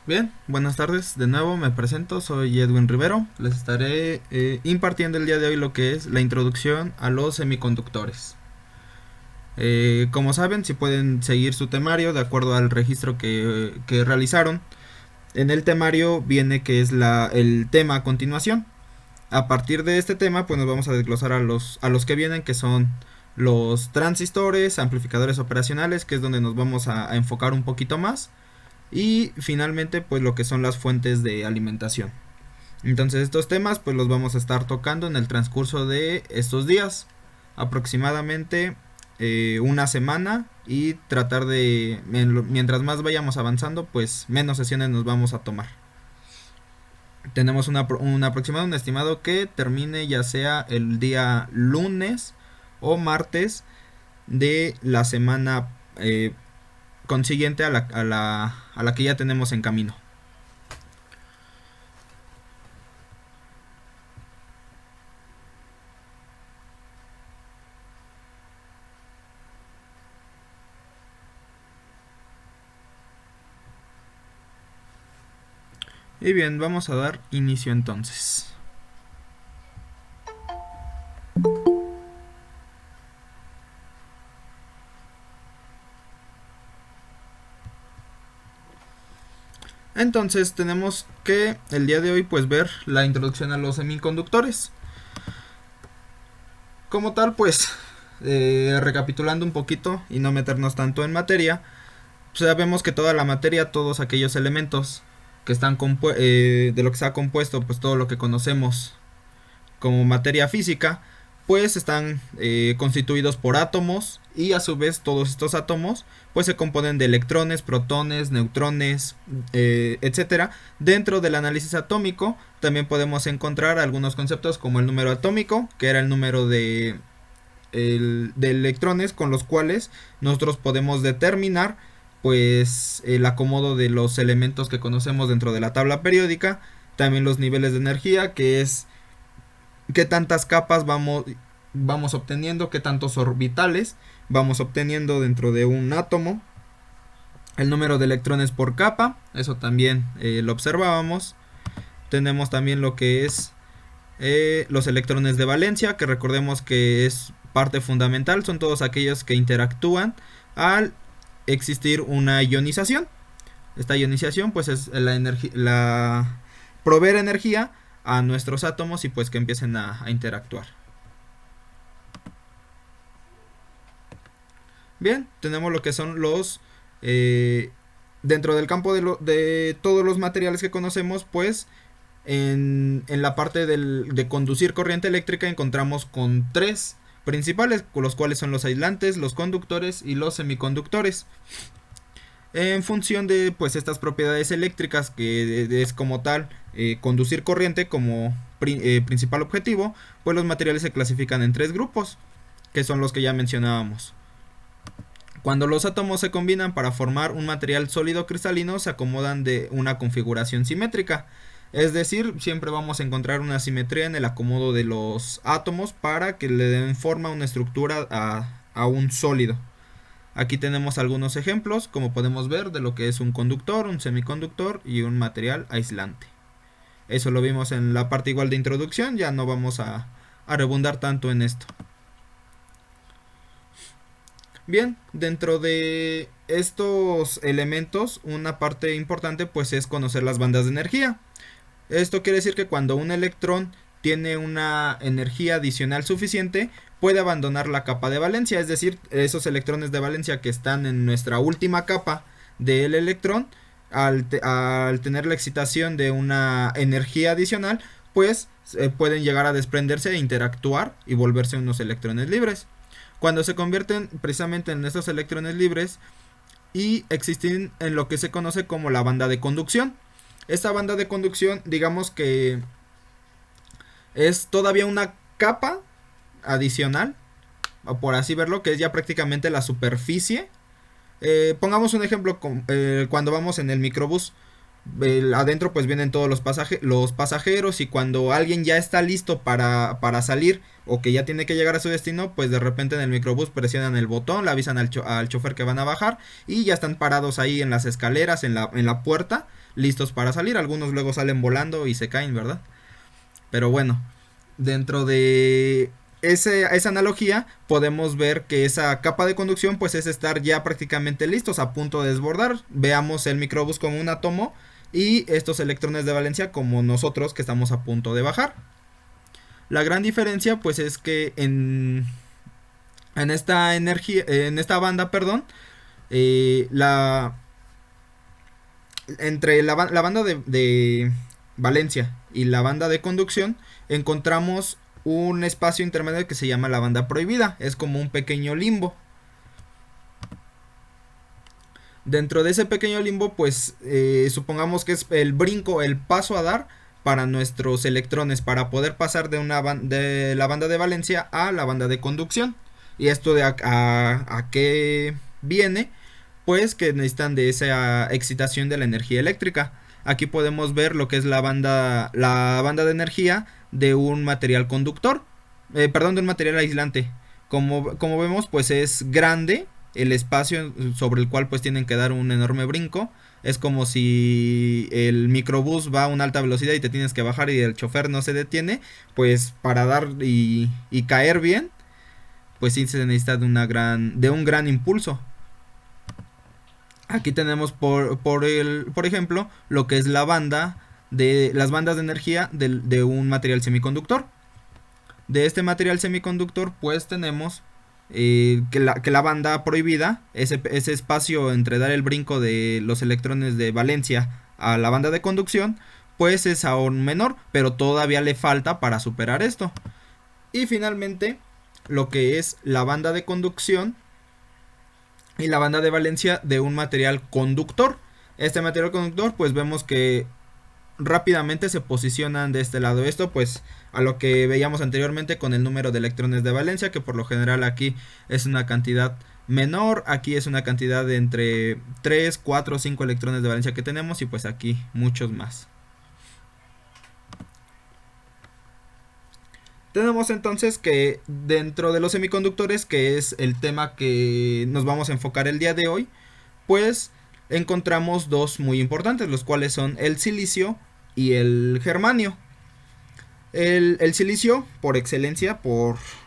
Bien, buenas tardes. De nuevo me presento, soy Edwin Rivero. Les estaré impartiendo el día de hoy lo que es la introducción a los semiconductores. Como saben, si pueden seguir su temario de acuerdo al registro que realizaron, en el temario viene que es el tema a continuación. A partir de este tema, pues nos vamos a desglosar a los que vienen, que son los transistores, amplificadores operacionales, que es donde nos vamos a enfocar un poquito más. Y finalmente, pues lo que son las fuentes de alimentación. Entonces estos temas pues los vamos a estar tocando en el transcurso de estos días, aproximadamente una semana, y tratar de, mientras más vayamos avanzando, pues menos sesiones nos vamos a tomar. Tenemos un aproximado, un estimado que termine ya sea el día lunes o martes de la semana consiguiente a la que ya tenemos en camino. Y bien, vamos a dar inicio entonces. Entonces tenemos que el día de hoy pues ver la introducción a los semiconductores. Como tal, pues recapitulando un poquito y no meternos tanto en materia, sabemos que toda la materia, todos aquellos elementos que están de lo que se ha compuesto, pues todo lo que conocemos como materia física, pues están constituidos por átomos, y a su vez todos estos átomos pues se componen de electrones, protones, neutrones, etcétera. Dentro del análisis atómico también podemos encontrar algunos conceptos como el número atómico, que era el número de electrones con los cuales nosotros podemos determinar pues el acomodo de los elementos que conocemos dentro de la tabla periódica. También los niveles de energía, que es qué tantas capas vamos obteniendo, qué tantos orbitales vamos obteniendo dentro de un átomo. El número de electrones por capa, eso también lo observábamos. Tenemos también lo que es los electrones de valencia, que recordemos que es parte fundamental, son todos aquellos que interactúan al existir una ionización. Esta ionización pues es proveer energía a nuestros átomos y pues que empiecen a interactuar. Bien, tenemos lo que son dentro del campo de todos los materiales que conocemos, pues en la parte de conducir corriente eléctrica encontramos con tres principales, los cuales son los aislantes, los conductores y los semiconductores. En función de pues estas propiedades eléctricas, que es como tal conducir corriente como principal objetivo, pues los materiales se clasifican en tres grupos, que son los que ya mencionábamos. Cuando los átomos se combinan para formar un material sólido cristalino, se acomodan de una configuración simétrica. Es decir, siempre vamos a encontrar una simetría en el acomodo de los átomos para que le den forma, una estructura a un sólido. Aquí tenemos algunos ejemplos, como podemos ver, de lo que es un conductor, un semiconductor y un material aislante. Eso lo vimos en la parte igual de introducción, ya no vamos a rebundar tanto en esto. Bien, dentro de estos elementos, una parte importante pues es conocer las bandas de energía. Esto quiere decir que cuando un electrón tiene una energía adicional suficiente, puede abandonar la capa de valencia, es decir, esos electrones de valencia que están en nuestra última capa del electrón, al tener la excitación de una energía adicional, pues pueden llegar a desprenderse e interactuar y volverse unos electrones libres. Cuando se convierten precisamente en estos electrones libres y existen en lo que se conoce como la banda de conducción. Esta banda de conducción, digamos que es todavía una capa adicional, o por así verlo, que es ya prácticamente la superficie. Pongamos un ejemplo cuando vamos en el microbús. Adentro pues vienen todos los pasajeros, y cuando alguien ya está listo para salir o que ya tiene que llegar a su destino, pues de repente en el microbús presionan el botón, le avisan al chofer que van a bajar y ya están parados ahí en las escaleras, en la puerta, listos para salir. Algunos luego salen volando y se caen, ¿verdad? Pero bueno, dentro de esa analogía podemos ver que esa capa de conducción pues es estar ya prácticamente listos, a punto de desbordar. Veamos el microbús como un átomo y estos electrones de valencia como nosotros, que estamos a punto de bajar. La gran diferencia pues es que en esta energía, en esta banda, perdón, la entre la banda de valencia y la banda de conducción encontramos un espacio intermedio que se llama la banda prohibida. Es como un pequeño limbo. Dentro de ese pequeño limbo, pues supongamos que es el brinco, el paso a dar para nuestros electrones, para poder pasar de la banda de valencia a la banda de conducción. ¿Y esto de a qué viene? Pues que necesitan de esa excitación de la energía eléctrica. Aquí podemos ver lo que es la banda de energía de un material conductor, perdón, de un material aislante. Como vemos, pues es grande el espacio sobre el cual pues tienen que dar un enorme brinco. Es como si el microbús va a una alta velocidad y te tienes que bajar y el chofer no se detiene, pues para dar y caer bien, pues sí se necesita de un gran impulso. Aquí tenemos por ejemplo lo que es las bandas de energía de un material semiconductor. De este material semiconductor pues tenemos que la banda prohibida, ese espacio entre dar el brinco de los electrones de valencia a la banda de conducción, pues es aún menor, pero todavía le falta para superar esto. Y finalmente lo que es la banda de conducción y la banda de valencia de un material conductor. Este material conductor pues vemos que rápidamente se posicionan de este lado. Esto pues a lo que veíamos anteriormente con el número de electrones de valencia, que por lo general aquí es una cantidad menor, aquí es una cantidad de entre 3, 4, 5 electrones de valencia que tenemos, y pues aquí muchos más. Tenemos entonces que dentro de los semiconductores, que es el tema que nos vamos a enfocar el día de hoy, pues encontramos dos muy importantes, los cuales son el silicio y el germanio. El silicio, por excelencia,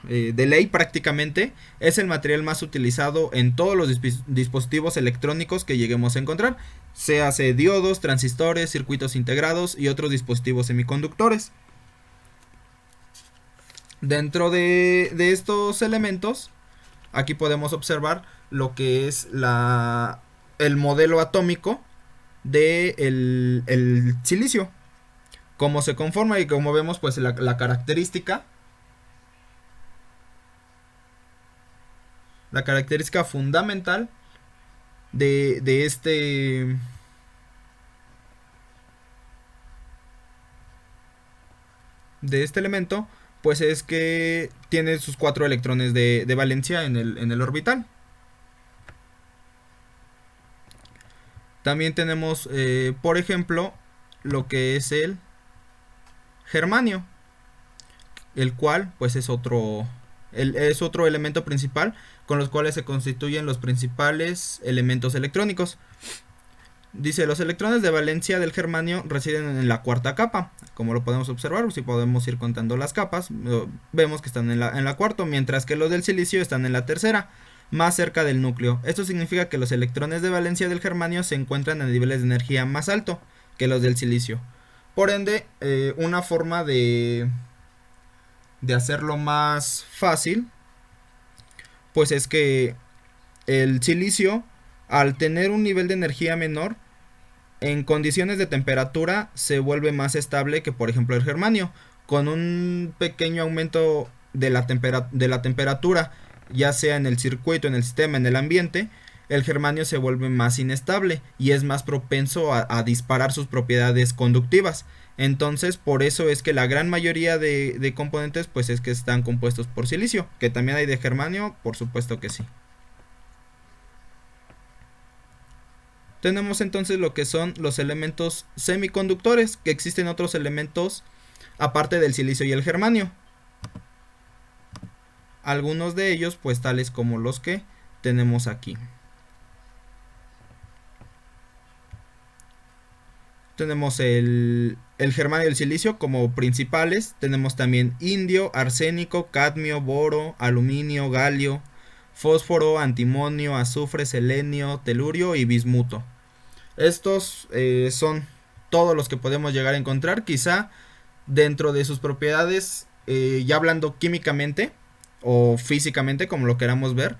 de ley prácticamente, es el material más utilizado en todos los dispositivos electrónicos que lleguemos a encontrar, sea diodos, transistores, circuitos integrados y otros dispositivos semiconductores. Dentro de estos elementos, aquí podemos observar lo que es el modelo atómico del el silicio. Cómo se conforma, y como vemos, pues la característica fundamental de este elemento, pues es que tiene sus 4 electrones de valencia en el orbital. También tenemos, por ejemplo, lo que es el germanio, el cual pues es otro elemento principal con los cuales se constituyen los principales elementos electrónicos. Dice, los electrones de valencia del germanio residen en la cuarta capa. Como lo podemos observar, si podemos ir contando las capas, vemos que están en la cuarta, mientras que los del silicio están en la tercera, más cerca del núcleo. Esto significa que los electrones de valencia del germanio se encuentran a niveles de energía más alto que los del silicio. Por ende, una forma de hacerlo más fácil, pues es que el silicio, al tener un nivel de energía menor, en condiciones de temperatura se vuelve más estable que por ejemplo el germanio. Con un pequeño aumento de la temperatura, ya sea en el circuito, en el sistema, en el ambiente, el germanio se vuelve más inestable y es más propenso a disparar sus propiedades conductivas. Entonces, por eso es que la gran mayoría de componentes pues es que están compuestos por silicio. Que también hay de germanio, por supuesto que sí. Tenemos entonces lo que son los elementos semiconductores, que existen otros elementos aparte del silicio y el germanio. Algunos de ellos pues tales como los que tenemos aquí. Tenemos el germanio y el silicio como principales. Tenemos también indio, arsénico, cadmio, boro, aluminio, galio, fósforo, antimonio, azufre, selenio, telurio y bismuto. Estos son todos los que podemos llegar a encontrar. Quizá dentro de sus propiedades, ya hablando químicamente o físicamente, como lo queramos ver,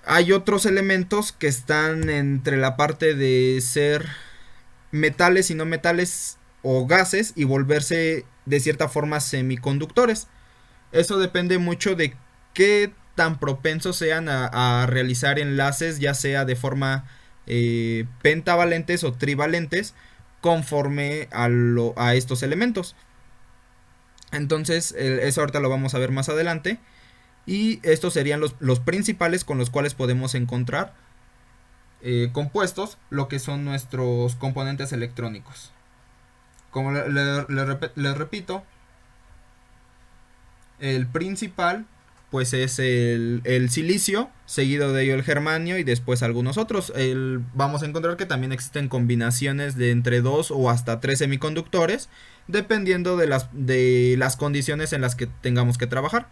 hay otros elementos que están entre la parte de ser metales y no metales o gases y volverse de cierta forma semiconductores. Eso depende mucho de qué tan propensos sean a realizar enlaces, ya sea de forma pentavalentes o trivalentes, conforme a estos elementos. Entonces eso ahorita lo vamos a ver más adelante. Y estos serían los principales con los cuales podemos encontrar compuestos, lo que son nuestros componentes electrónicos. Como les repito, el principal pues es el silicio, seguido de ello el germanio y después algunos otros. Vamos a encontrar que también existen combinaciones de entre 2 o hasta 3 semiconductores, dependiendo de las condiciones en las que tengamos que trabajar.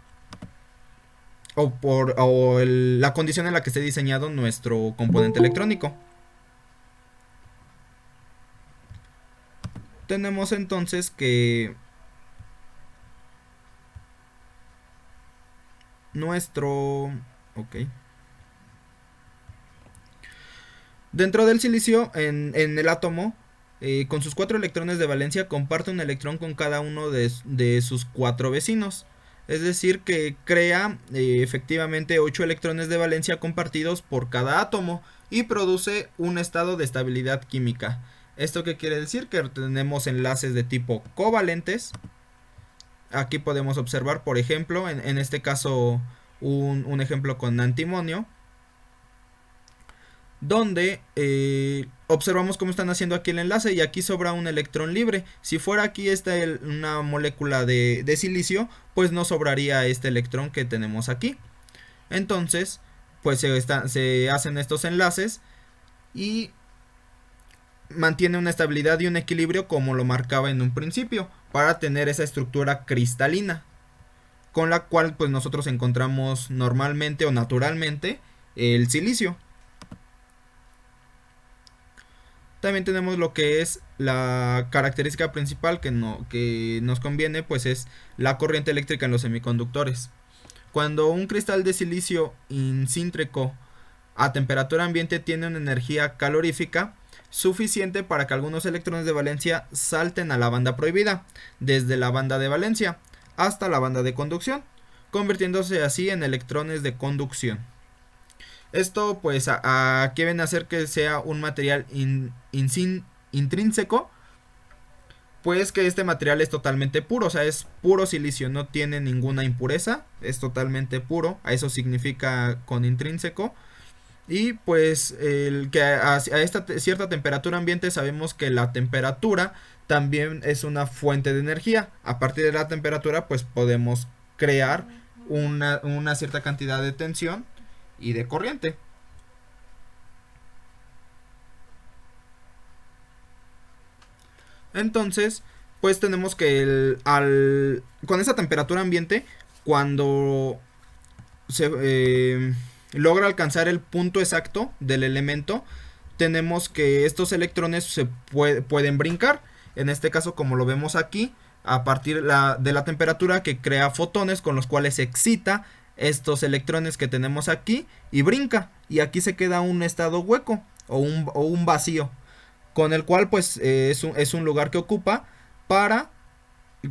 O la condición en la que esté diseñado nuestro componente electrónico. Tenemos entonces que dentro del silicio, en el átomo, con sus 4 electrones de valencia, comparte un electrón con cada uno de sus 4 vecinos. Es decir, que crea efectivamente 8 electrones de valencia compartidos por cada átomo y produce un estado de estabilidad química. ¿Esto qué quiere decir? Que tenemos enlaces de tipo covalentes. Aquí podemos observar, por ejemplo, en este caso un ejemplo con antimonio, donde observamos cómo están haciendo aquí el enlace y aquí sobra un electrón libre. Si fuera aquí una molécula de silicio, pues no sobraría este electrón que tenemos aquí. Entonces pues se hacen estos enlaces y mantiene una estabilidad y un equilibrio como lo marcaba en un principio, para tener esa estructura cristalina con la cual pues nosotros encontramos normalmente o naturalmente el silicio. También tenemos lo que es la característica principal que nos conviene, pues es la corriente eléctrica en los semiconductores. Cuando un cristal de silicio intrínseco a temperatura ambiente tiene una energía calorífica suficiente para que algunos electrones de valencia salten a la banda prohibida, desde la banda de valencia hasta la banda de conducción, convirtiéndose así en electrones de conducción. Esto pues aquí viene a hacer que sea un material intrínseco, pues que este material es totalmente puro, o sea, es puro silicio, no tiene ninguna impureza, es totalmente puro, a eso significa con intrínseco. Y pues que a esta cierta temperatura ambiente sabemos que la temperatura también es una fuente de energía. A partir de la temperatura pues podemos crear una cierta cantidad de tensión y de corriente. Entonces pues tenemos que con esa temperatura ambiente, cuando se logra alcanzar el punto exacto del elemento, tenemos que estos electrones se pueden brincar. En este caso, como lo vemos aquí, a partir de la temperatura, que crea fotones con los cuales se excita estos electrones que tenemos aquí y brinca, y aquí se queda un estado hueco o un vacío, con el cual pues es un lugar que ocupa para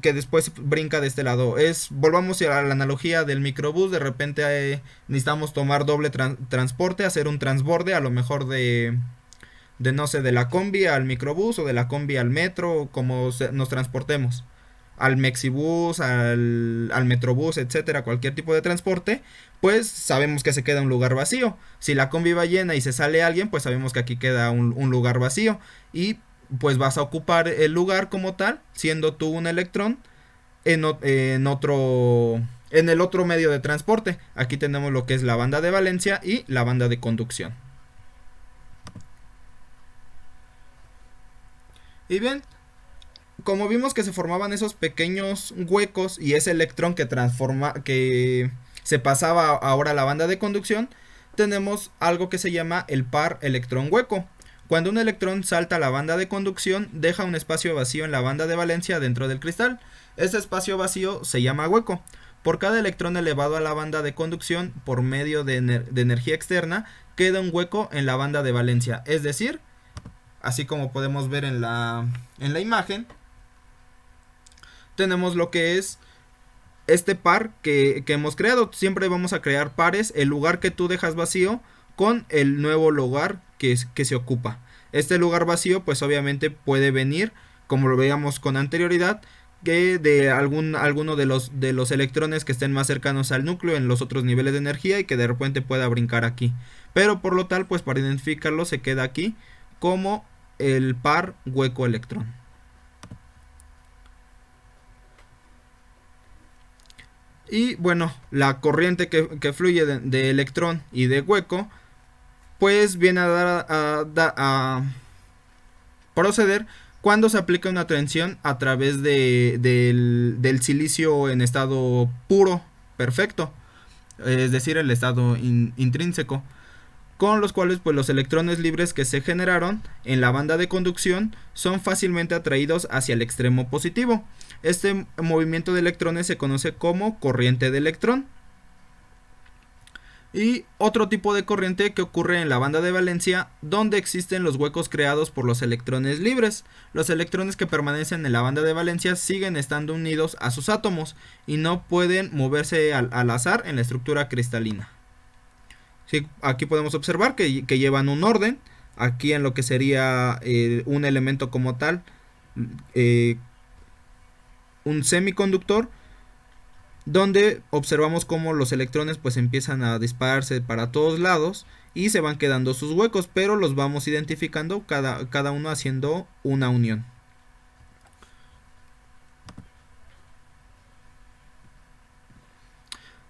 que después brinca de este lado. Volvamos a la analogía del microbús. De repente necesitamos tomar doble transporte, hacer un transborde, a lo mejor de no sé, de la combi al microbús o de la combi al metro, como nos transportemos. al Mexibus, al Metrobús, etcétera, cualquier tipo de transporte, pues sabemos que se queda un lugar vacío. Si la combi va llena y se sale alguien, pues sabemos que aquí queda un lugar vacío. Y pues vas a ocupar el lugar como tal, siendo tú un electrón en el otro medio de transporte. Aquí tenemos lo que es la banda de valencia y la banda de conducción. Y bien, como vimos que se formaban esos pequeños huecos y ese electrón que se pasaba ahora a la banda de conducción, tenemos algo que se llama el par electrón hueco. Cuando un electrón salta a la banda de conducción, deja un espacio vacío en la banda de valencia dentro del cristal. Este espacio vacío se llama hueco. Por cada electrón elevado a la banda de conducción por medio de energía externa, queda un hueco en la banda de valencia. Es decir, así como podemos ver en la imagen, tenemos lo que es este par que hemos creado. Siempre vamos a crear pares, el lugar que tú dejas vacío con el nuevo lugar que se ocupa. Este lugar vacío pues obviamente puede venir, como lo veíamos con anterioridad, que de alguno de los electrones que estén más cercanos al núcleo en los otros niveles de energía y que de repente pueda brincar aquí. Pero por lo tal, pues para identificarlo se queda aquí como el par hueco electrón. Y bueno, la corriente que fluye de electrón y de hueco, pues viene a proceder cuando se aplica una tensión a través del silicio en estado puro, perfecto, es decir, el estado intrínseco, con los cuales pues los electrones libres que se generaron en la banda de conducción son fácilmente atraídos hacia el extremo positivo. Este movimiento de electrones se conoce como corriente de electrón. Y otro tipo de corriente que ocurre en la banda de valencia, donde existen los huecos creados por los electrones libres. Los electrones que permanecen en la banda de valencia siguen estando unidos a sus átomos y no pueden moverse al azar en la estructura cristalina. Sí, aquí podemos observar que llevan un orden. Aquí en lo que sería un elemento como tal, un semiconductor, donde observamos cómo los electrones pues empiezan a dispararse para todos lados y se van quedando sus huecos, pero los vamos identificando cada uno haciendo una unión.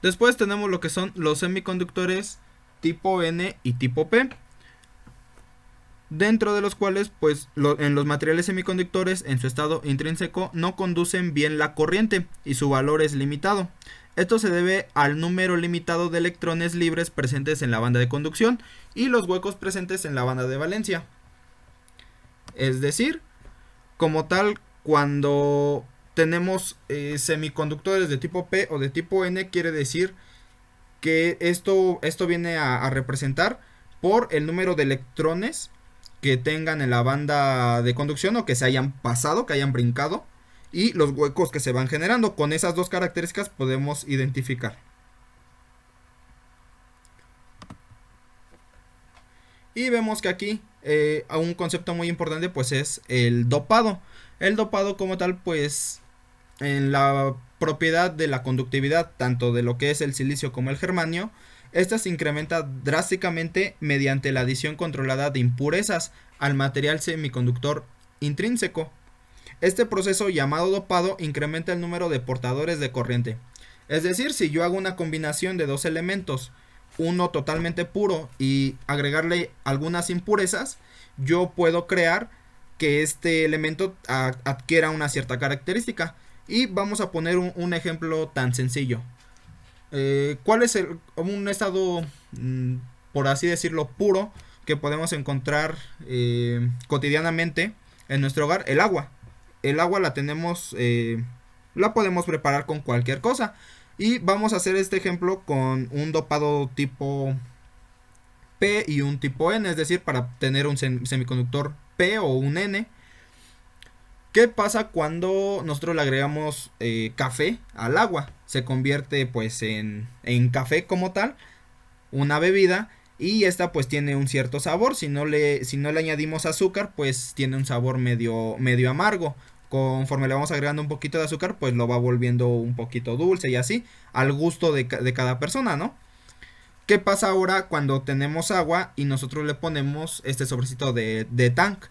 Después tenemos lo que son los semiconductores tipo N y tipo P, dentro de los cuales pues en los materiales semiconductores en su estado intrínseco no conducen bien la corriente y su valor es limitado. Esto se debe al número limitado de electrones libres presentes en la banda de conducción y los huecos presentes en la banda de valencia. Es decir, como tal, cuando tenemos semiconductores de tipo P o de tipo N, quiere decir que esto viene a representar por el número de electrones que tengan en la banda de conducción o que se hayan pasado, que hayan brincado, y los huecos que se van generando. Con esas dos características podemos identificar. Y vemos que aquí un concepto muy importante pues es el dopado. El dopado como tal pues en la propiedad de la conductividad tanto de lo que es el silicio como el germanio, esta se incrementa drásticamente mediante la adición controlada de impurezas al material semiconductor intrínseco. Este proceso llamado dopado incrementa el número de portadores de corriente. Es decir, si yo hago una combinación de dos elementos, uno totalmente puro y agregarle algunas impurezas, yo puedo crear que este elemento adquiera una cierta característica. Y vamos a poner un ejemplo tan sencillo. ¿Cuál es un estado, por así decirlo, puro que podemos encontrar cotidianamente en nuestro hogar? El agua. El agua la tenemos, la podemos preparar con cualquier cosa. Y vamos a hacer este ejemplo con un dopado tipo P y un tipo N, es decir, para tener un semiconductor P o un N. ¿Qué pasa cuando nosotros le agregamos café al agua? Se convierte pues en café como tal, una bebida, y esta pues tiene un cierto sabor. Si no le añadimos azúcar, pues tiene un sabor medio amargo, conforme le vamos agregando un poquito de azúcar, pues lo va volviendo un poquito dulce y así, al gusto de cada persona, ¿no? ¿Qué pasa ahora cuando tenemos agua y nosotros le ponemos este sobrecito de tank?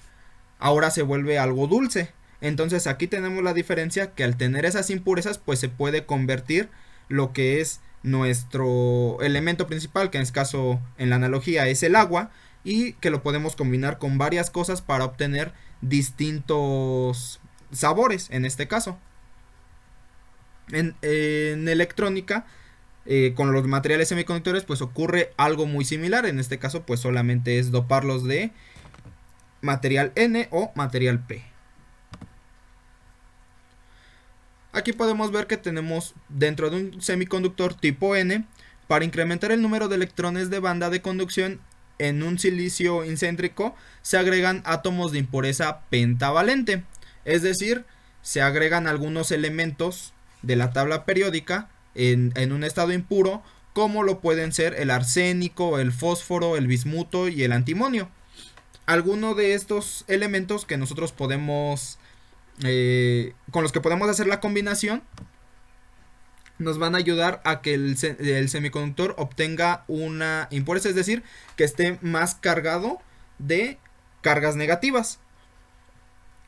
Ahora se vuelve algo dulce. Entonces aquí tenemos la diferencia, que al tener esas impurezas pues se puede convertir lo que es nuestro elemento principal, que en este caso en la analogía es el agua, y que lo podemos combinar con varias cosas para obtener distintos sabores en este caso. En electrónica, con los materiales semiconductores pues ocurre algo muy similar. En este caso pues solamente es doparlos de material N o material P. Aquí podemos ver que tenemos dentro de un semiconductor tipo N, para incrementar el número de electrones de banda de conducción en un silicio incéntrico se agregan átomos de impureza pentavalente, es decir, se agregan algunos elementos de la tabla periódica en un estado impuro, como lo pueden ser el arsénico, el fósforo, el bismuto y el antimonio. Alguno de estos elementos que nosotros podemos con los que podemos hacer la combinación nos van a ayudar a que el semiconductor obtenga una impureza, es decir, que esté más cargado de cargas negativas,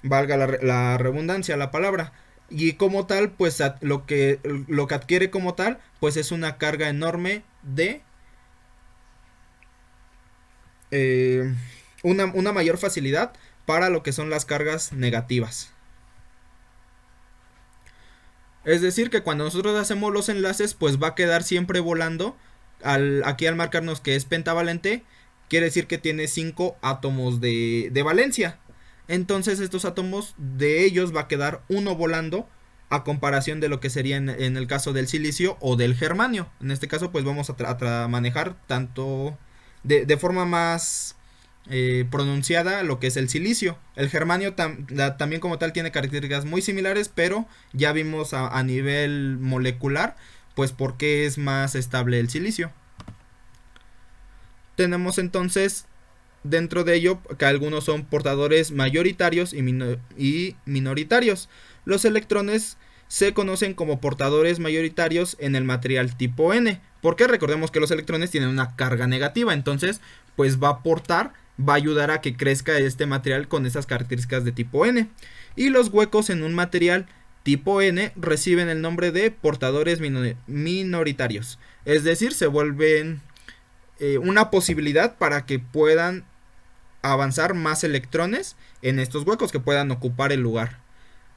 valga la redundancia la palabra, y como tal pues lo que adquiere como tal pues es una carga enorme de una mayor facilidad para lo que son las cargas negativas. Es decir, que cuando nosotros hacemos los enlaces, pues va a quedar siempre volando. Aquí al marcarnos que es pentavalente, quiere decir que tiene 5 átomos de valencia. Entonces estos átomos, de ellos va a quedar uno volando, a comparación de lo que sería en el caso del silicio o del germanio. En este caso pues vamos a manejar tanto de forma más pronunciada lo que es el silicio. El germanio también como tal tiene características muy similares, pero ya vimos a nivel molecular pues por qué es más estable el silicio. Tenemos entonces dentro de ello que algunos son portadores mayoritarios y minoritarios. Los electrones se conocen como portadores mayoritarios en el material tipo N, porque recordemos que los electrones tienen una carga negativa, entonces pues va a ayudar a que crezca este material con esas características de tipo N. Y los huecos en un material tipo N reciben el nombre de portadores minoritarios, es decir, se vuelven una posibilidad para que puedan avanzar más electrones en estos huecos, que puedan ocupar el lugar,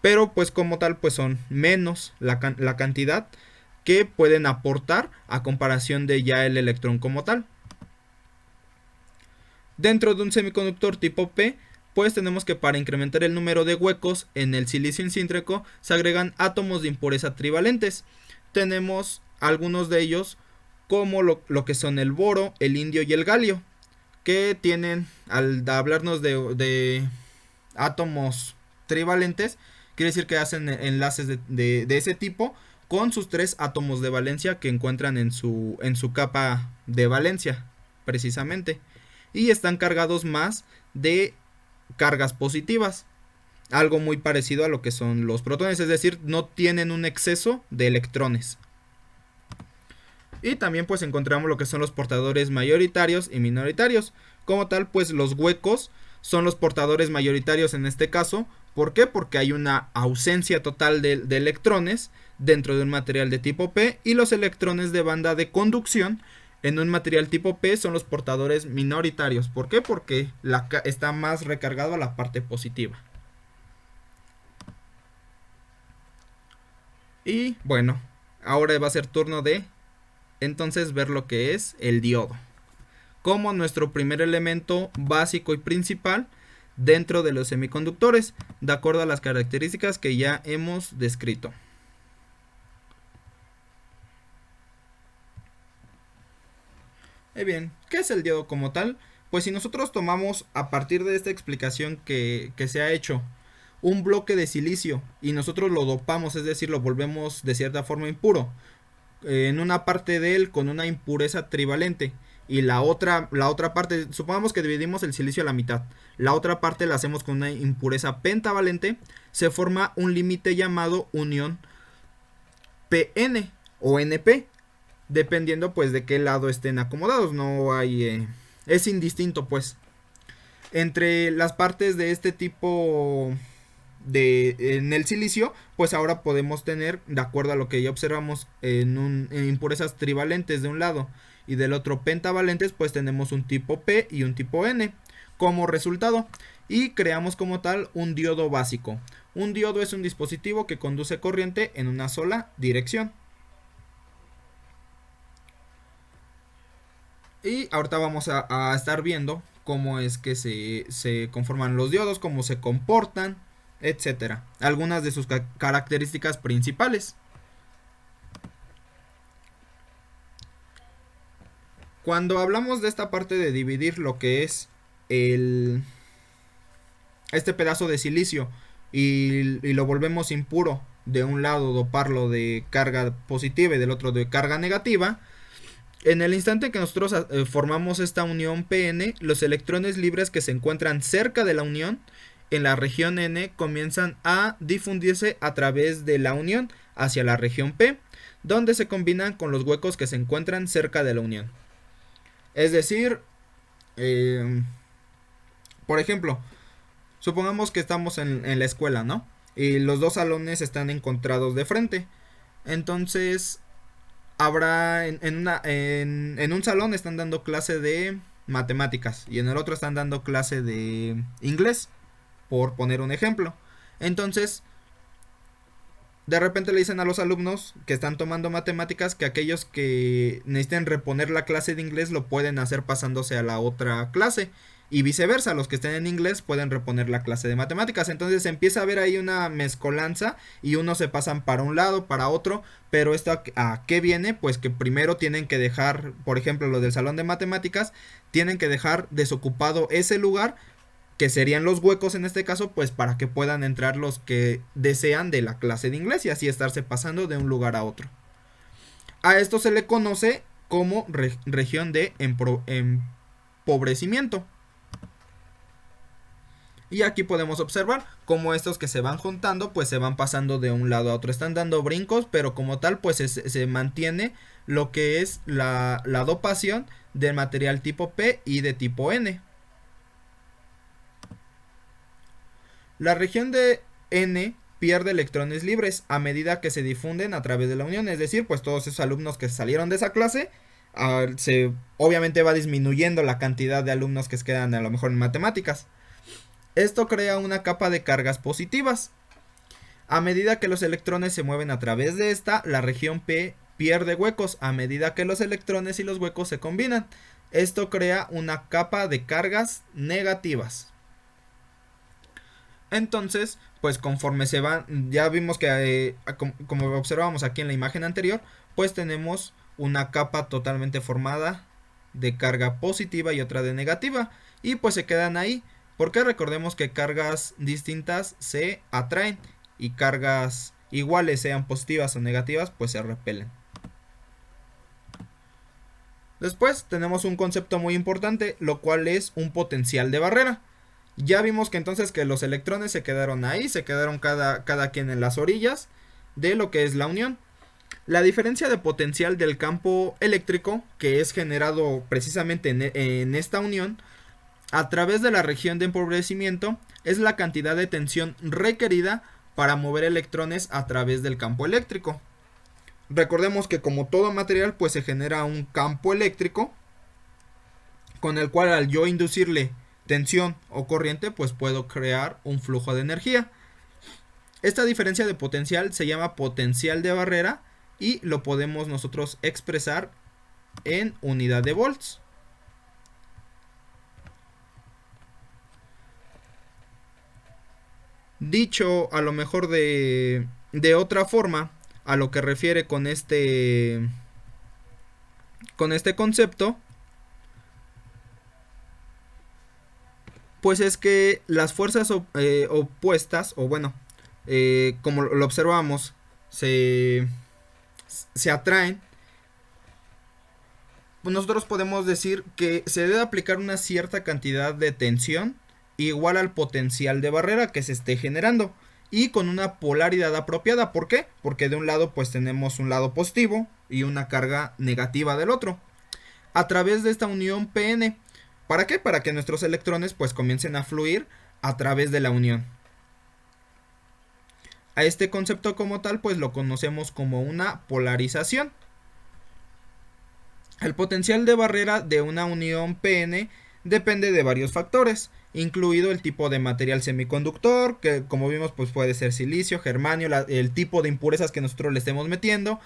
pero pues como tal pues son menos la cantidad que pueden aportar a comparación de ya el electrón como tal. Dentro de un semiconductor tipo P, pues tenemos que para incrementar el número de huecos en el silicio incíntrico se agregan átomos de impureza trivalentes. Tenemos algunos de ellos como lo que son el boro, el indio y el galio, que tienen, al hablarnos de átomos trivalentes, quiere decir que hacen enlaces de ese tipo con sus 3 átomos de valencia que encuentran en su capa de valencia precisamente, y están cargados más de cargas positivas, algo muy parecido a lo que son los protones, es decir, no tienen un exceso de electrones. Y también pues encontramos lo que son los portadores mayoritarios y minoritarios. Como tal pues los huecos son los portadores mayoritarios en este caso. ¿Por qué? Porque hay una ausencia total de electrones dentro de un material de tipo P, y los electrones de banda de conducción en un material tipo P son los portadores minoritarios. ¿Por qué? Porque está más recargado a la parte positiva. Y bueno, ahora va a ser turno de entonces ver lo que es el diodo como nuestro primer elemento básico y principal dentro de los semiconductores, de acuerdo a las características que ya hemos descrito. Bien, ¿qué es el diodo como tal? Pues si nosotros tomamos a partir de esta explicación que se ha hecho un bloque de silicio y nosotros lo dopamos, es decir, lo volvemos de cierta forma impuro, en una parte de él con una impureza trivalente, y la otra parte, supongamos que dividimos el silicio a la mitad, la otra parte la hacemos con una impureza pentavalente, se forma un límite llamado unión PN o NP, dependiendo pues de qué lado estén acomodados. No hay es indistinto pues entre las partes de este tipo en el silicio, pues ahora podemos tener, de acuerdo a lo que ya observamos, en impurezas trivalentes de un lado y del otro pentavalentes, pues tenemos un tipo P y un tipo N como resultado, y creamos como tal un diodo básico. Un diodo es un dispositivo que conduce corriente en una sola dirección. Y ahorita vamos a estar viendo cómo es que se conforman los diodos, cómo se comportan, etcétera. Algunas de sus características principales. Cuando hablamos de esta parte de dividir lo que es este pedazo de silicio y lo volvemos impuro, de un lado doparlo de carga positiva y del otro de carga negativa, en el instante que nosotros formamos esta unión PN, los electrones libres que se encuentran cerca de la unión en la región N comienzan a difundirse a través de la unión hacia la región P, donde se combinan con los huecos que se encuentran cerca de la unión. Es decir, por ejemplo, supongamos que estamos en la escuela, ¿no? Y los dos salones están encontrados de frente. Entonces, habrá en un salón están dando clase de matemáticas y en el otro están dando clase de inglés, por poner un ejemplo. Entonces, de repente le dicen a los alumnos que están tomando matemáticas que aquellos que necesiten reponer la clase de inglés lo pueden hacer pasándose a la otra clase, y viceversa, los que estén en inglés pueden reponer la clase de matemáticas. Entonces empieza a haber ahí una mezcolanza y unos se pasan para un lado, para otro. Pero esto a qué viene, pues que primero tienen que dejar, por ejemplo, los del salón de matemáticas, tienen que dejar desocupado ese lugar, que serían los huecos en este caso, pues para que puedan entrar los que desean de la clase de inglés y así estarse pasando de un lugar a otro. A esto se le conoce como región de empobrecimiento. Y aquí podemos observar cómo estos que se van juntando pues se van pasando de un lado a otro. Están dando brincos, pero como tal pues se mantiene lo que es la dopación del material tipo P y de tipo N. La región de N pierde electrones libres a medida que se difunden a través de la unión. Es decir, pues todos esos alumnos que salieron de esa clase, obviamente va disminuyendo la cantidad de alumnos que se quedan a lo mejor en matemáticas. Esto crea una capa de cargas positivas. A medida que los electrones se mueven a través de esta, la región P pierde huecos a medida que los electrones y los huecos se combinan. Esto crea una capa de cargas negativas. Entonces, pues conforme se van, ya vimos que como observábamos aquí en la imagen anterior, pues tenemos una capa totalmente formada de carga positiva y otra de negativa, y pues se quedan ahí. Porque recordemos que cargas distintas se atraen y cargas iguales, sean positivas o negativas, pues se repelen. Después tenemos un concepto muy importante, lo cual es un potencial de barrera. Ya vimos que entonces que los electrones se quedaron ahí, se quedaron cada quien en las orillas de lo que es la unión. La diferencia de potencial del campo eléctrico, que es generado precisamente en esta unión, a través de la región de empobrecimiento, es la cantidad de tensión requerida para mover electrones a través del campo eléctrico. Recordemos que como todo material pues se genera un campo eléctrico con el cual al yo inducirle tensión o corriente pues puedo crear un flujo de energía. Esta diferencia de potencial se llama potencial de barrera y lo podemos nosotros expresar en unidad de volts. Dicho a lo mejor de otra forma, a lo que refiere con este concepto, pues es que las fuerzas opuestas, o bueno, como lo observamos, se atraen nosotros podemos decir que se debe aplicar una cierta cantidad de tensión igual al potencial de barrera que se esté generando y con una polaridad apropiada. ¿Por qué? Porque de un lado pues tenemos un lado positivo y una carga negativa del otro a través de esta unión PN. ¿Para qué? Para que nuestros electrones pues comiencen a fluir a través de la unión. A este concepto como tal pues lo conocemos como una polarización. El potencial de barrera de una unión PN depende de varios factores, incluido el tipo de material semiconductor, que como vimos pues puede ser silicio, germanio, el tipo de impurezas que nosotros le estemos metiendo,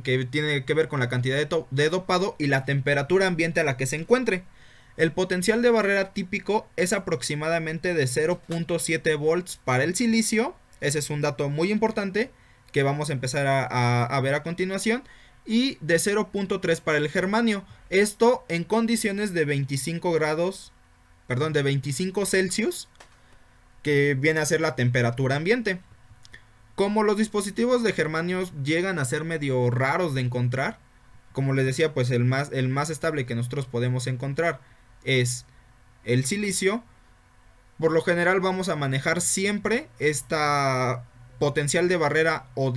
que tiene que ver con la cantidad de dopado y la temperatura ambiente a la que se encuentre. El potencial de barrera típico es aproximadamente de 0.7 volts para el silicio, ese es un dato muy importante que vamos a empezar a ver a continuación, y de 0.3 para el germanio, esto en condiciones de 25 grados, perdón, de 25 Celsius, que viene a ser la temperatura ambiente. Como los dispositivos de germanio llegan a ser medio raros de encontrar, como les decía, pues el más estable que nosotros podemos encontrar es el silicio. Por lo general vamos a manejar siempre esta potencial de barrera o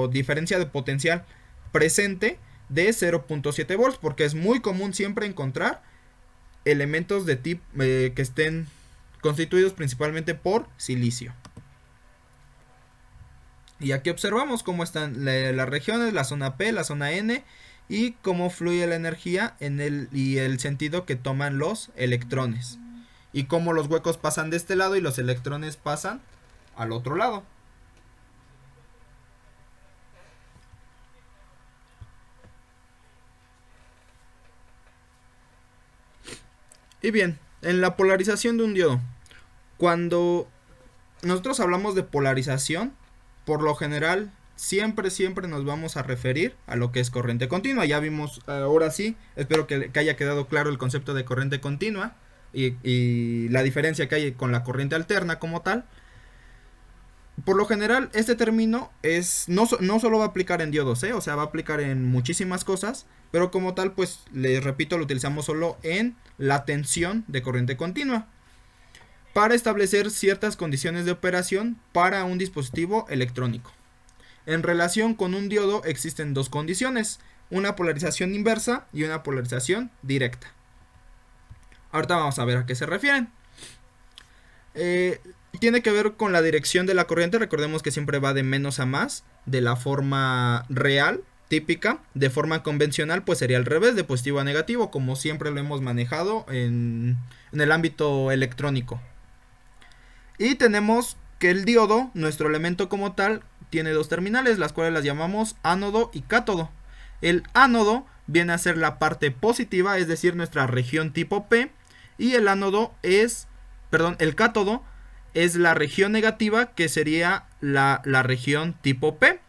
diferencia de potencial presente de 0.7 volts, porque es muy común siempre encontrar elementos de tipo que estén constituidos principalmente por silicio. Y aquí observamos cómo están las regiones, la zona P, la zona N, y cómo fluye la energía y el sentido que toman los electrones, y cómo los huecos pasan de este lado y los electrones pasan al otro lado. Y bien, en la polarización de un diodo, cuando nosotros hablamos de polarización, por lo general siempre nos vamos a referir a lo que es corriente continua. Ya vimos, ahora sí, espero que haya quedado claro el concepto de corriente continua y la diferencia que hay con la corriente alterna como tal. Por lo general, este término no solo va a aplicar en diodos, o sea, va a aplicar en muchísimas cosas, pero como tal, pues, les repito, lo utilizamos solo en la tensión de corriente continua, para establecer ciertas condiciones de operación para un dispositivo electrónico. En relación con un diodo existen dos condiciones, una polarización inversa y una polarización directa. Ahorita vamos a ver a qué se refieren. Tiene que ver con la dirección de la corriente. Recordemos que siempre va de menos a más, de la forma real, típica. De forma convencional pues sería al revés, de positivo a negativo, como siempre lo hemos manejado en el ámbito electrónico. Y tenemos que el diodo, nuestro elemento como tal, tiene dos terminales, las cuales las llamamos ánodo y cátodo. El ánodo viene a ser la parte positiva, es decir, nuestra región tipo P, y el cátodo es la región negativa, que sería la región tipo P.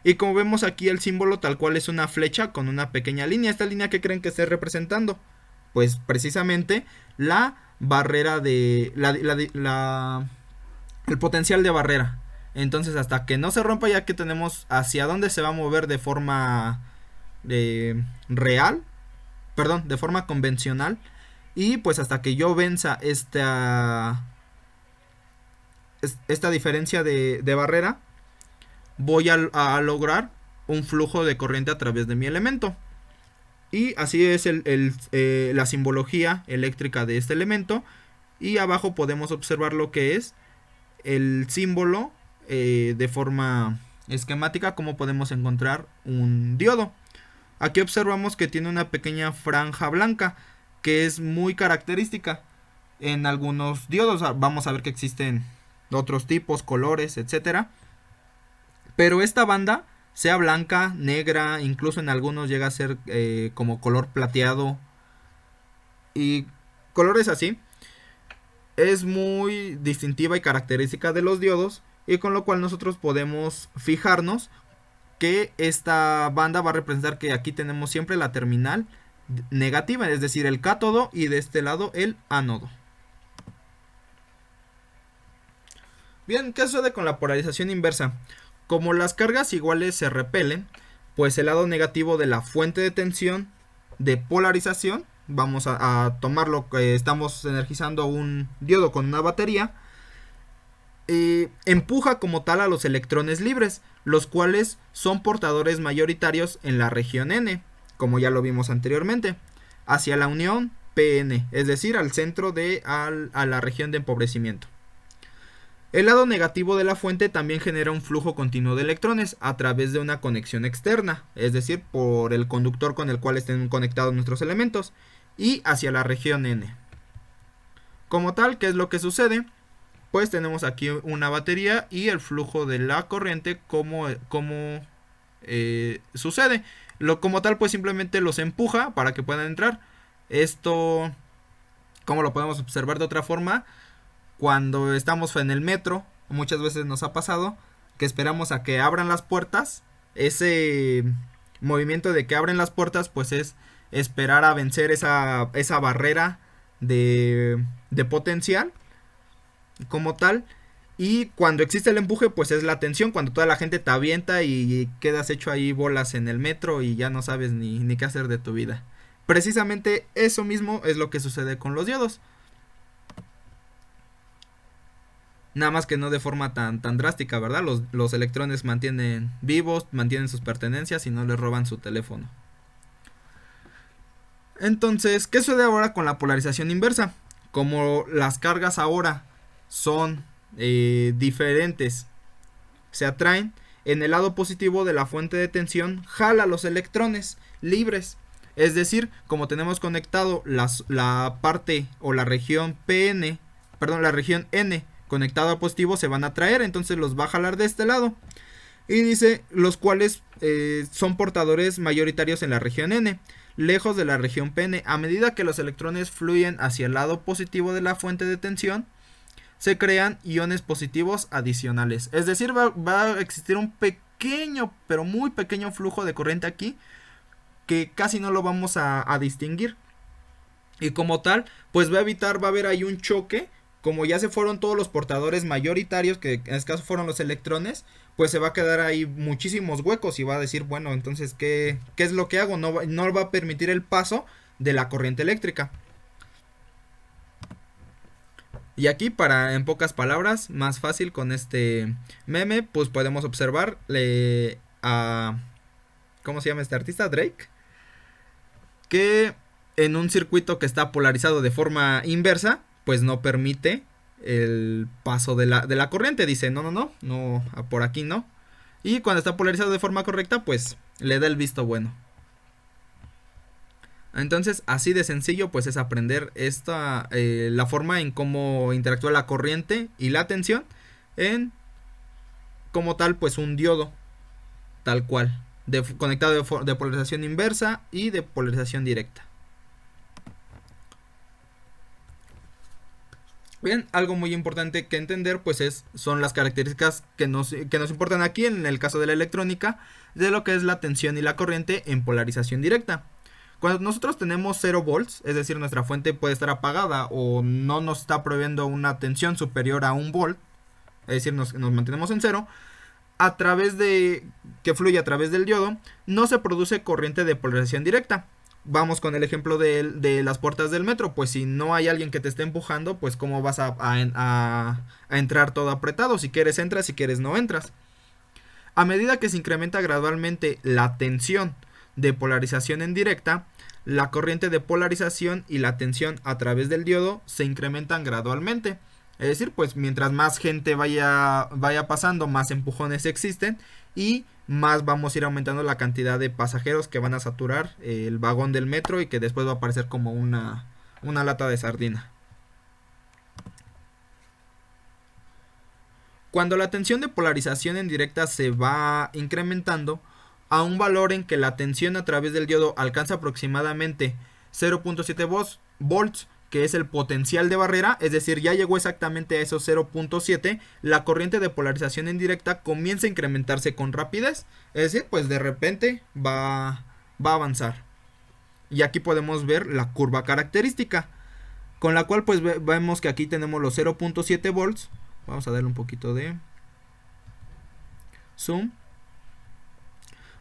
Y como vemos aquí, el símbolo tal cual es una flecha con una pequeña línea. ¿Esta línea qué creen que esté representando? Pues precisamente la barrera de el potencial de barrera. Entonces, hasta que no se rompa, ya que tenemos hacia dónde se va a mover de forma de forma convencional, y pues hasta que yo venza esta diferencia de barrera, voy a lograr un flujo de corriente a través de mi elemento. Y así es la simbología eléctrica de este elemento. Y abajo podemos observar lo que es el símbolo de forma esquemática, como podemos encontrar un diodo. Aquí observamos que tiene una pequeña franja blanca, que es muy característica en algunos diodos. Vamos a ver que existen otros tipos, colores, etcétera. Pero esta banda, sea blanca, negra, incluso en algunos llega a ser como color plateado y colores así, es muy distintiva y característica de los diodos, y con lo cual nosotros podemos fijarnos que esta banda va a representar que aquí tenemos siempre la terminal negativa, es decir, el cátodo, y de este lado el ánodo. Bien, ¿qué sucede con la polarización inversa? Como las cargas iguales se repelen, pues el lado negativo de la fuente de tensión de polarización, vamos a tomarlo que estamos energizando un diodo con una batería, empuja como tal a los electrones libres, los cuales son portadores mayoritarios en la región N, como ya lo vimos anteriormente, hacia la unión PN, es decir, al centro a la región de empobrecimiento. El lado negativo de la fuente también genera un flujo continuo de electrones a través de una conexión externa, es decir, por el conductor con el cual estén conectados nuestros elementos, y hacia la región N. Como tal, ¿qué es lo que sucede? Pues tenemos aquí una batería y el flujo de la corriente como sucede. Como tal, pues simplemente los empuja para que puedan entrar. Esto, ¿cómo lo podemos observar de otra forma? Cuando estamos en el metro, muchas veces nos ha pasado que esperamos a que abran las puertas. Ese movimiento de que abren las puertas, pues es esperar a vencer esa barrera de potencial como tal. Y cuando existe el empuje, pues es la tensión, cuando toda la gente te avienta y quedas hecho ahí bolas en el metro y ya no sabes ni qué hacer de tu vida. Precisamente eso mismo es lo que sucede con los diodos. Nada más que no de forma tan drástica, ¿verdad? Los electrones mantienen vivos, mantienen sus pertenencias y no les roban su teléfono. Entonces, ¿qué sucede ahora con la polarización inversa? Como las cargas ahora son diferentes, se atraen, en el lado positivo de la fuente de tensión jala los electrones libres. Es decir, como tenemos conectado la parte o la región la región N conectado a positivo, se van a atraer, entonces los va a jalar de este lado. Y dice, los cuales son portadores mayoritarios en la región N, lejos de la región Pn. A medida que los electrones fluyen hacia el lado positivo de la fuente de tensión, se crean iones positivos adicionales. Es decir, va a existir un pequeño, pero muy pequeño flujo de corriente aquí, que casi no lo vamos a distinguir. Y como tal, pues va a haber ahí un choque. Como ya se fueron todos los portadores mayoritarios, que en este caso fueron los electrones, pues se va a quedar ahí muchísimos huecos y va a decir, bueno, entonces, ¿qué es lo que hago? No va a permitir el paso de la corriente eléctrica. Y aquí, en pocas palabras, más fácil con este meme, pues podemos observar ¿cómo se llama este artista? Drake. Que en un circuito que está polarizado de forma inversa, pues no permite el paso de la corriente. Dice, no, por aquí no. Y cuando está polarizado de forma correcta, pues le da el visto bueno. Entonces, así de sencillo, pues es aprender la forma en cómo interactúa la corriente y la tensión en, como tal, pues un diodo, tal cual, conectado de polarización inversa y de polarización directa. Bien, algo muy importante que entender pues son las características que nos importan aquí en el caso de la electrónica de lo que es la tensión y la corriente en polarización directa. Cuando nosotros tenemos 0 volts, es decir, nuestra fuente puede estar apagada o no nos está proveyendo una tensión superior a 1 volt, es decir, nos mantenemos en 0, que fluye a través del diodo, no se produce corriente de polarización directa. Vamos con el ejemplo de las puertas del metro. Pues si no hay alguien que te esté empujando, pues cómo vas a entrar todo apretado. Si quieres entras, si quieres no entras. A medida que se incrementa gradualmente la tensión de polarización en directa, la corriente de polarización y la tensión a través del diodo se incrementan gradualmente. Es decir, pues mientras más gente vaya pasando, más empujones existen y más vamos a ir aumentando la cantidad de pasajeros que van a saturar el vagón del metro y que después va a aparecer como una lata de sardina. Cuando la tensión de polarización en directa se va incrementando a un valor en que la tensión a través del diodo alcanza aproximadamente 0.7 volts, que es el potencial de barrera, es decir, ya llegó exactamente a esos 0.7, la corriente de polarización en directa comienza a incrementarse con rapidez, es decir, pues de repente va a avanzar. Y aquí podemos ver la curva característica, con la cual pues vemos que aquí tenemos los 0.7 volts, vamos a darle un poquito de zoom.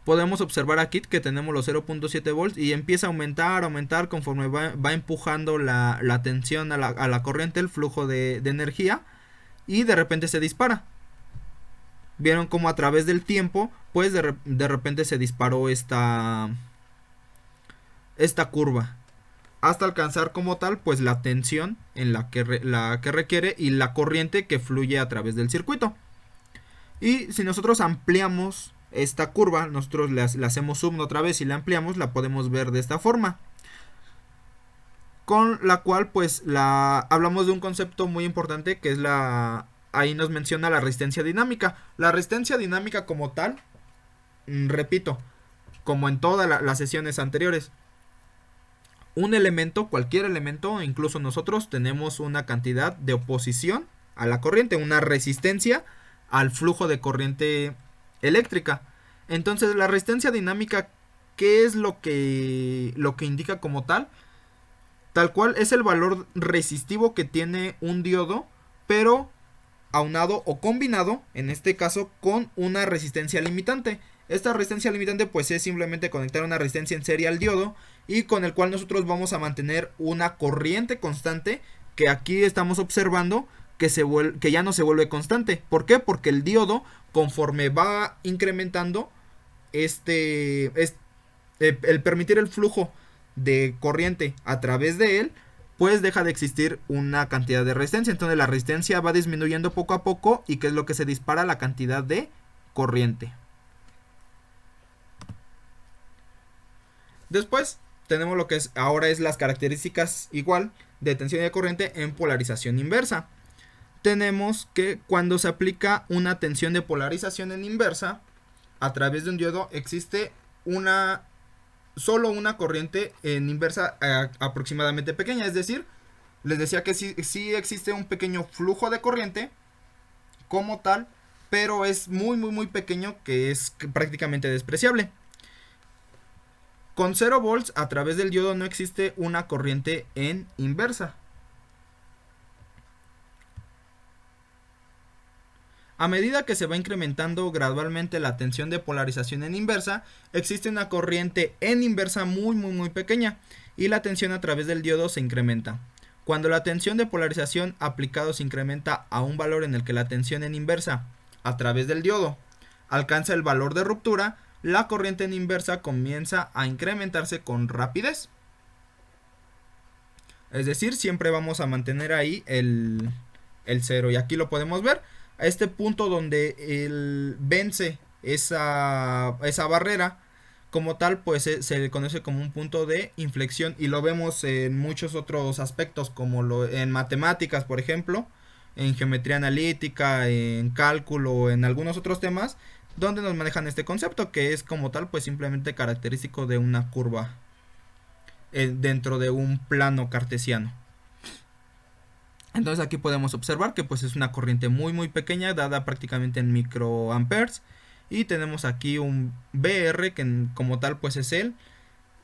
podemos observar aquí que tenemos los 0.7 volts y empieza a aumentar conforme va empujando la tensión a la corriente, el flujo de energía, y de repente se dispara. Vieron cómo a través del tiempo pues de repente se disparó esta curva hasta alcanzar como tal pues la tensión en la que requiere y la corriente que fluye a través del circuito. Y si nosotros ampliamos esta curva, nosotros le hacemos zoom otra vez y la ampliamos, la podemos ver de esta forma, con la cual pues hablamos de un concepto muy importante que es ahí nos menciona la resistencia dinámica. La resistencia dinámica como tal, repito, como en todas las sesiones anteriores, un elemento, cualquier elemento, incluso nosotros tenemos una cantidad de oposición a la corriente, una resistencia al flujo de corriente eléctrica. Entonces la resistencia dinámica, ¿qué es lo que indica como tal? Tal cual es el valor resistivo que tiene un diodo, pero aunado o combinado, en este caso, con una resistencia limitante. Esta resistencia limitante pues es simplemente conectar una resistencia en serie al diodo y con el cual nosotros vamos a mantener una corriente constante, que aquí estamos observando que ya no se vuelve constante. ¿Por qué? Porque el diodo, conforme va incrementando el permitir el flujo de corriente a través de él, pues deja de existir una cantidad de resistencia. Entonces la resistencia va disminuyendo poco a poco y ¿qué es lo que se dispara? La cantidad de corriente. Después tenemos lo que ahora es las características igual de tensión y de corriente en polarización inversa. Tenemos que cuando se aplica una tensión de polarización en inversa a través de un diodo, existe solo una corriente en inversa aproximadamente pequeña. Es decir, les decía que sí existe un pequeño flujo de corriente como tal, pero es muy pequeño, que es prácticamente despreciable. Con 0 volts a través del diodo no existe una corriente en inversa. A medida que se va incrementando gradualmente la tensión de polarización en inversa, existe una corriente en inversa muy pequeña y la tensión a través del diodo se incrementa. Cuando la tensión de polarización aplicado se incrementa a un valor en el que la tensión en inversa a través del diodo alcanza el valor de ruptura, la corriente en inversa comienza a incrementarse con rapidez. Es decir, siempre vamos a mantener ahí el 0. Y aquí lo podemos ver. A este punto donde vence esa barrera, como tal, pues se le conoce como un punto de inflexión. Y lo vemos en muchos otros aspectos, como en matemáticas, por ejemplo, en geometría analítica, en cálculo, en algunos otros temas, donde nos manejan este concepto, que es como tal pues simplemente característico de una curva dentro de un plano cartesiano. Entonces aquí podemos observar que pues es una corriente muy pequeña, dada prácticamente en microamperes, y tenemos aquí un BR que como tal pues es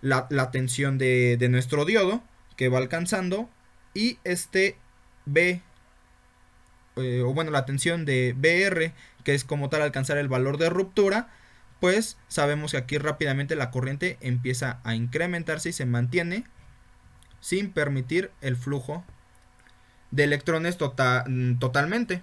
la tensión de nuestro diodo que va alcanzando, y la tensión de BR, que es como tal alcanzar el valor de ruptura, pues sabemos que aquí rápidamente la corriente empieza a incrementarse y se mantiene sin permitir el flujo de electrones totalmente.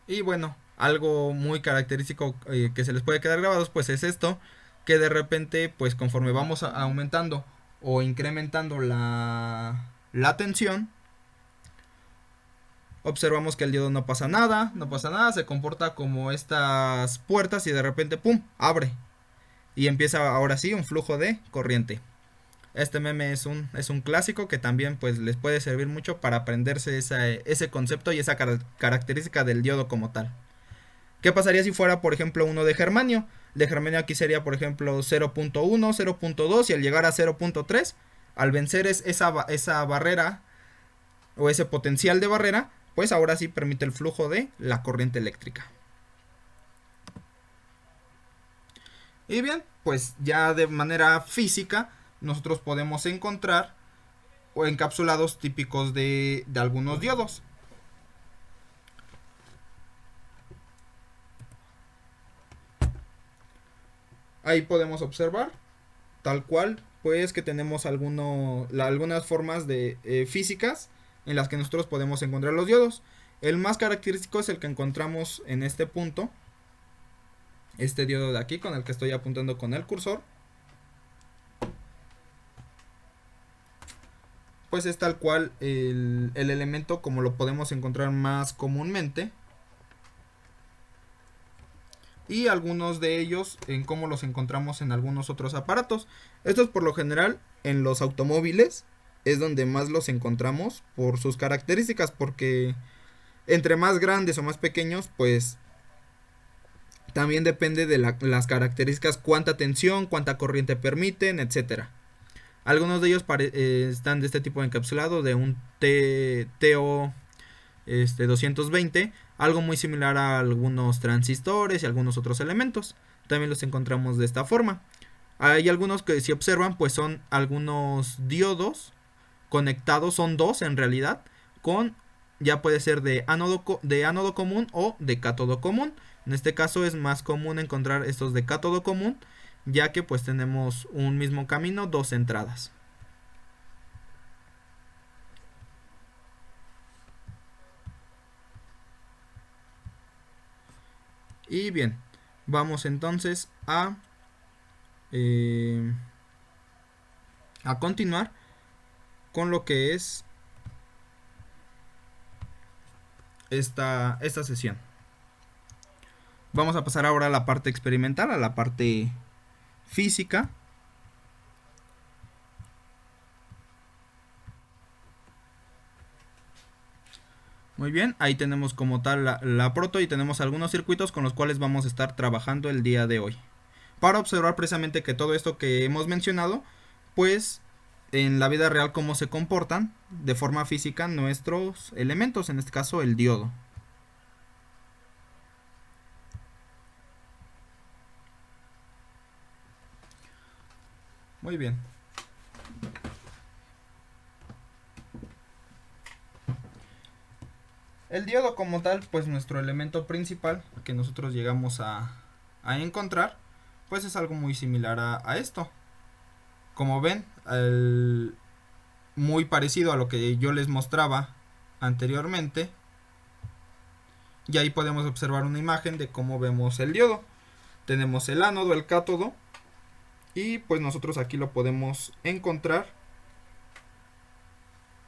Y bueno, algo muy característico que se les puede quedar grabados pues es esto, que de repente pues conforme vamos aumentando o incrementando la tensión, observamos que el diodo no pasa nada, se comporta como estas puertas y de repente ¡pum!, abre y empieza ahora sí un flujo de corriente. Este meme es un clásico que también pues les puede servir mucho para aprenderse ese concepto y esa característica del diodo como tal. ¿Qué pasaría si fuera por ejemplo uno de germanio? De germanio aquí sería por ejemplo 0.1, 0.2 y al llegar a 0.3, al vencer esa barrera o ese potencial de barrera, pues ahora sí permite el flujo de la corriente eléctrica. Y bien, pues ya de manera física nosotros podemos encontrar o encapsulados típicos de algunos diodos. ahí podemos observar tal cual pues que tenemos algunas formas de físicas en las que nosotros podemos encontrar los diodos. El más característico es el que encontramos en este punto, este diodo de aquí con el que estoy apuntando con el cursor. Pues es tal cual el elemento como lo podemos encontrar más comúnmente. Y algunos de ellos en cómo los encontramos en algunos otros aparatos. Estos por lo general en los automóviles es donde más los encontramos por sus características, porque entre más grandes o más pequeños pues también depende de las características, cuánta tensión, cuánta corriente permiten, etcétera. Algunos de ellos están de este tipo de encapsulado, de un TO 220, algo muy similar a algunos transistores y algunos otros elementos. También los encontramos de esta forma. Hay algunos que si observan pues son algunos diodos conectados, son dos en realidad, con ya puede ser de ánodo común o de cátodo común. En este caso es más común encontrar estos de cátodo común, ya que pues tenemos un mismo camino, dos entradas. Y bien, vamos entonces a continuar con lo que es esta sesión. Vamos a pasar ahora a la parte experimental, a la parte física. Muy bien, ahí tenemos como tal la proto y tenemos algunos circuitos con los cuales vamos a estar trabajando el día de hoy. Para observar precisamente que todo esto que hemos mencionado, pues en la vida real cómo se comportan de forma física nuestros elementos, en este caso el diodo. Muy bien. El diodo como tal, pues nuestro elemento principal que nosotros llegamos a encontrar, pues es algo muy similar a esto. Como ven, muy parecido a lo que yo les mostraba anteriormente. Y ahí podemos observar una imagen de cómo vemos el diodo. Tenemos el ánodo, el cátodo, y pues nosotros aquí lo podemos encontrar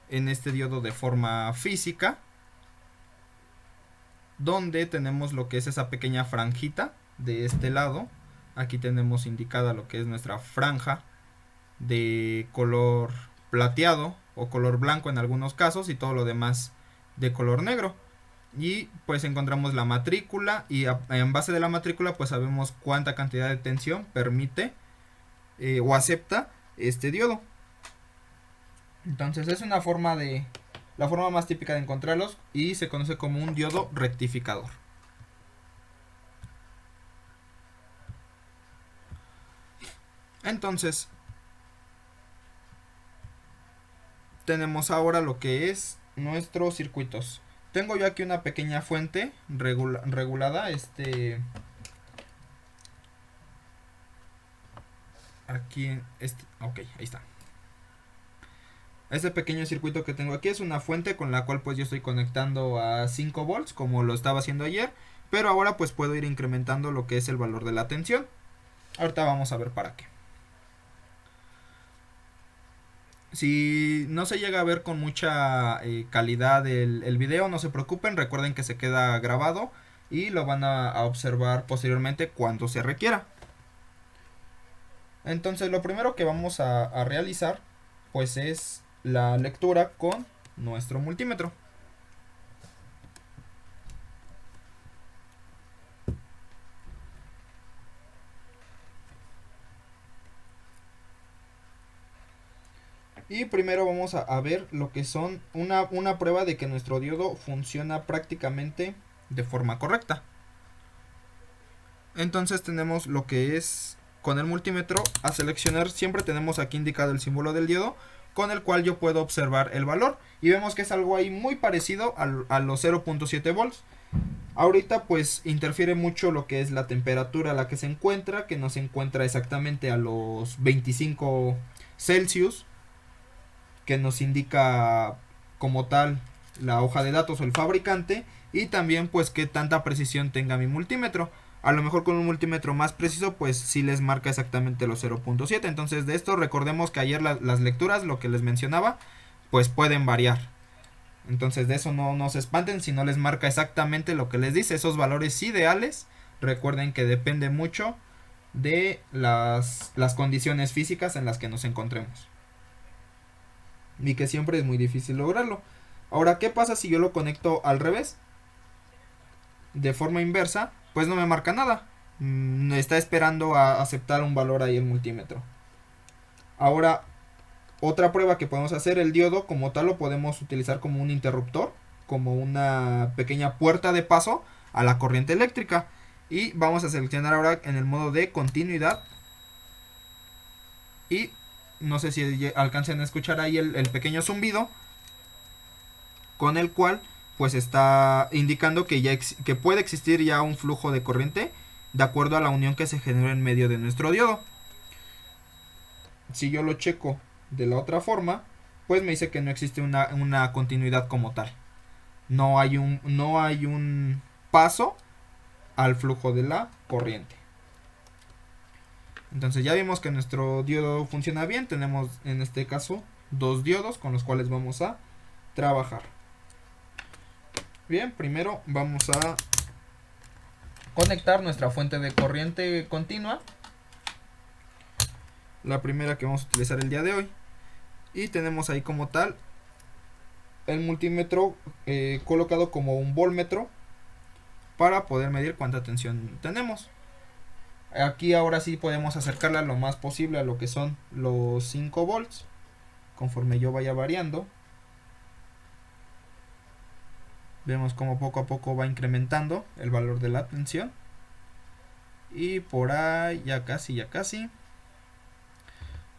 en este diodo de forma física, donde tenemos lo que es esa pequeña franjita de este lado. Aquí tenemos indicada lo que es nuestra franja de color plateado o color blanco en algunos casos, y todo lo demás de color negro. Y pues encontramos la matrícula, y en base de la matrícula pues sabemos cuánta cantidad de tensión permite o acepta este diodo. Entonces es una forma la forma más típica de encontrarlos, y se conoce como un diodo rectificador. Entonces tenemos ahora lo que es nuestros circuitos. Tengo yo aquí una pequeña fuente regulada, aquí, ok, ahí está. Este pequeño circuito que tengo aquí es una fuente con la cual pues yo estoy conectando a 5 volts como lo estaba haciendo ayer, pero ahora pues puedo ir incrementando lo que es el valor de la tensión. Ahorita vamos a ver para qué. Si no se llega a ver con mucha calidad el video, no se preocupen, recuerden que se queda grabado y lo van a observar posteriormente cuando se requiera. Entonces lo primero que vamos a realizar pues es la lectura con nuestro multímetro. Y primero vamos a ver lo que son una prueba de que nuestro diodo funciona prácticamente de forma correcta. Entonces tenemos lo que es con el multímetro a seleccionar, siempre tenemos aquí indicado el símbolo del diodo, con el cual yo puedo observar el valor. Y vemos que es algo ahí muy parecido a los 0.7 volts. Ahorita pues interfiere mucho lo que es la temperatura a la que se encuentra, que no se encuentra exactamente a los 25 Celsius, que nos indica como tal la hoja de datos o el fabricante, y también pues qué tanta precisión tenga mi multímetro. A lo mejor con un multímetro más preciso pues sí les marca exactamente los 0.7. Entonces de esto recordemos que ayer las lecturas, lo que les mencionaba, pues pueden variar. Entonces de eso no se espanten si no les marca exactamente lo que les dice. Esos valores ideales, recuerden que depende mucho de las condiciones físicas en las que nos encontremos. Y que siempre es muy difícil lograrlo. Ahora, ¿qué pasa si yo lo conecto al revés? De forma inversa, pues no me marca nada. Está esperando a aceptar un valor ahí el multímetro. Ahora, otra prueba que podemos hacer, el diodo como tal lo podemos utilizar como un interruptor, como una pequeña puerta de paso a la corriente eléctrica. Y vamos a seleccionar ahora en el modo de continuidad. Y no sé si alcancen a escuchar ahí el pequeño zumbido, con el cual pues está indicando que que puede existir ya un flujo de corriente de acuerdo a la unión que se genera en medio de nuestro diodo. Si yo lo checo de la otra forma, pues me dice que no existe una continuidad como tal. No hay un paso al flujo de la corriente. Entonces ya vimos que nuestro diodo funciona bien. Tenemos en este caso dos diodos con los cuales vamos a trabajar. Bien, primero vamos a conectar nuestra fuente de corriente continua, la primera que vamos a utilizar el día de hoy. Y tenemos ahí como tal el multímetro colocado como un voltmetro para poder medir cuánta tensión tenemos. Aquí ahora sí podemos acercarla lo más posible a lo que son los 5 volts, conforme yo vaya variando. Vemos como poco a poco va incrementando el valor de la tensión. Y por ahí ya casi.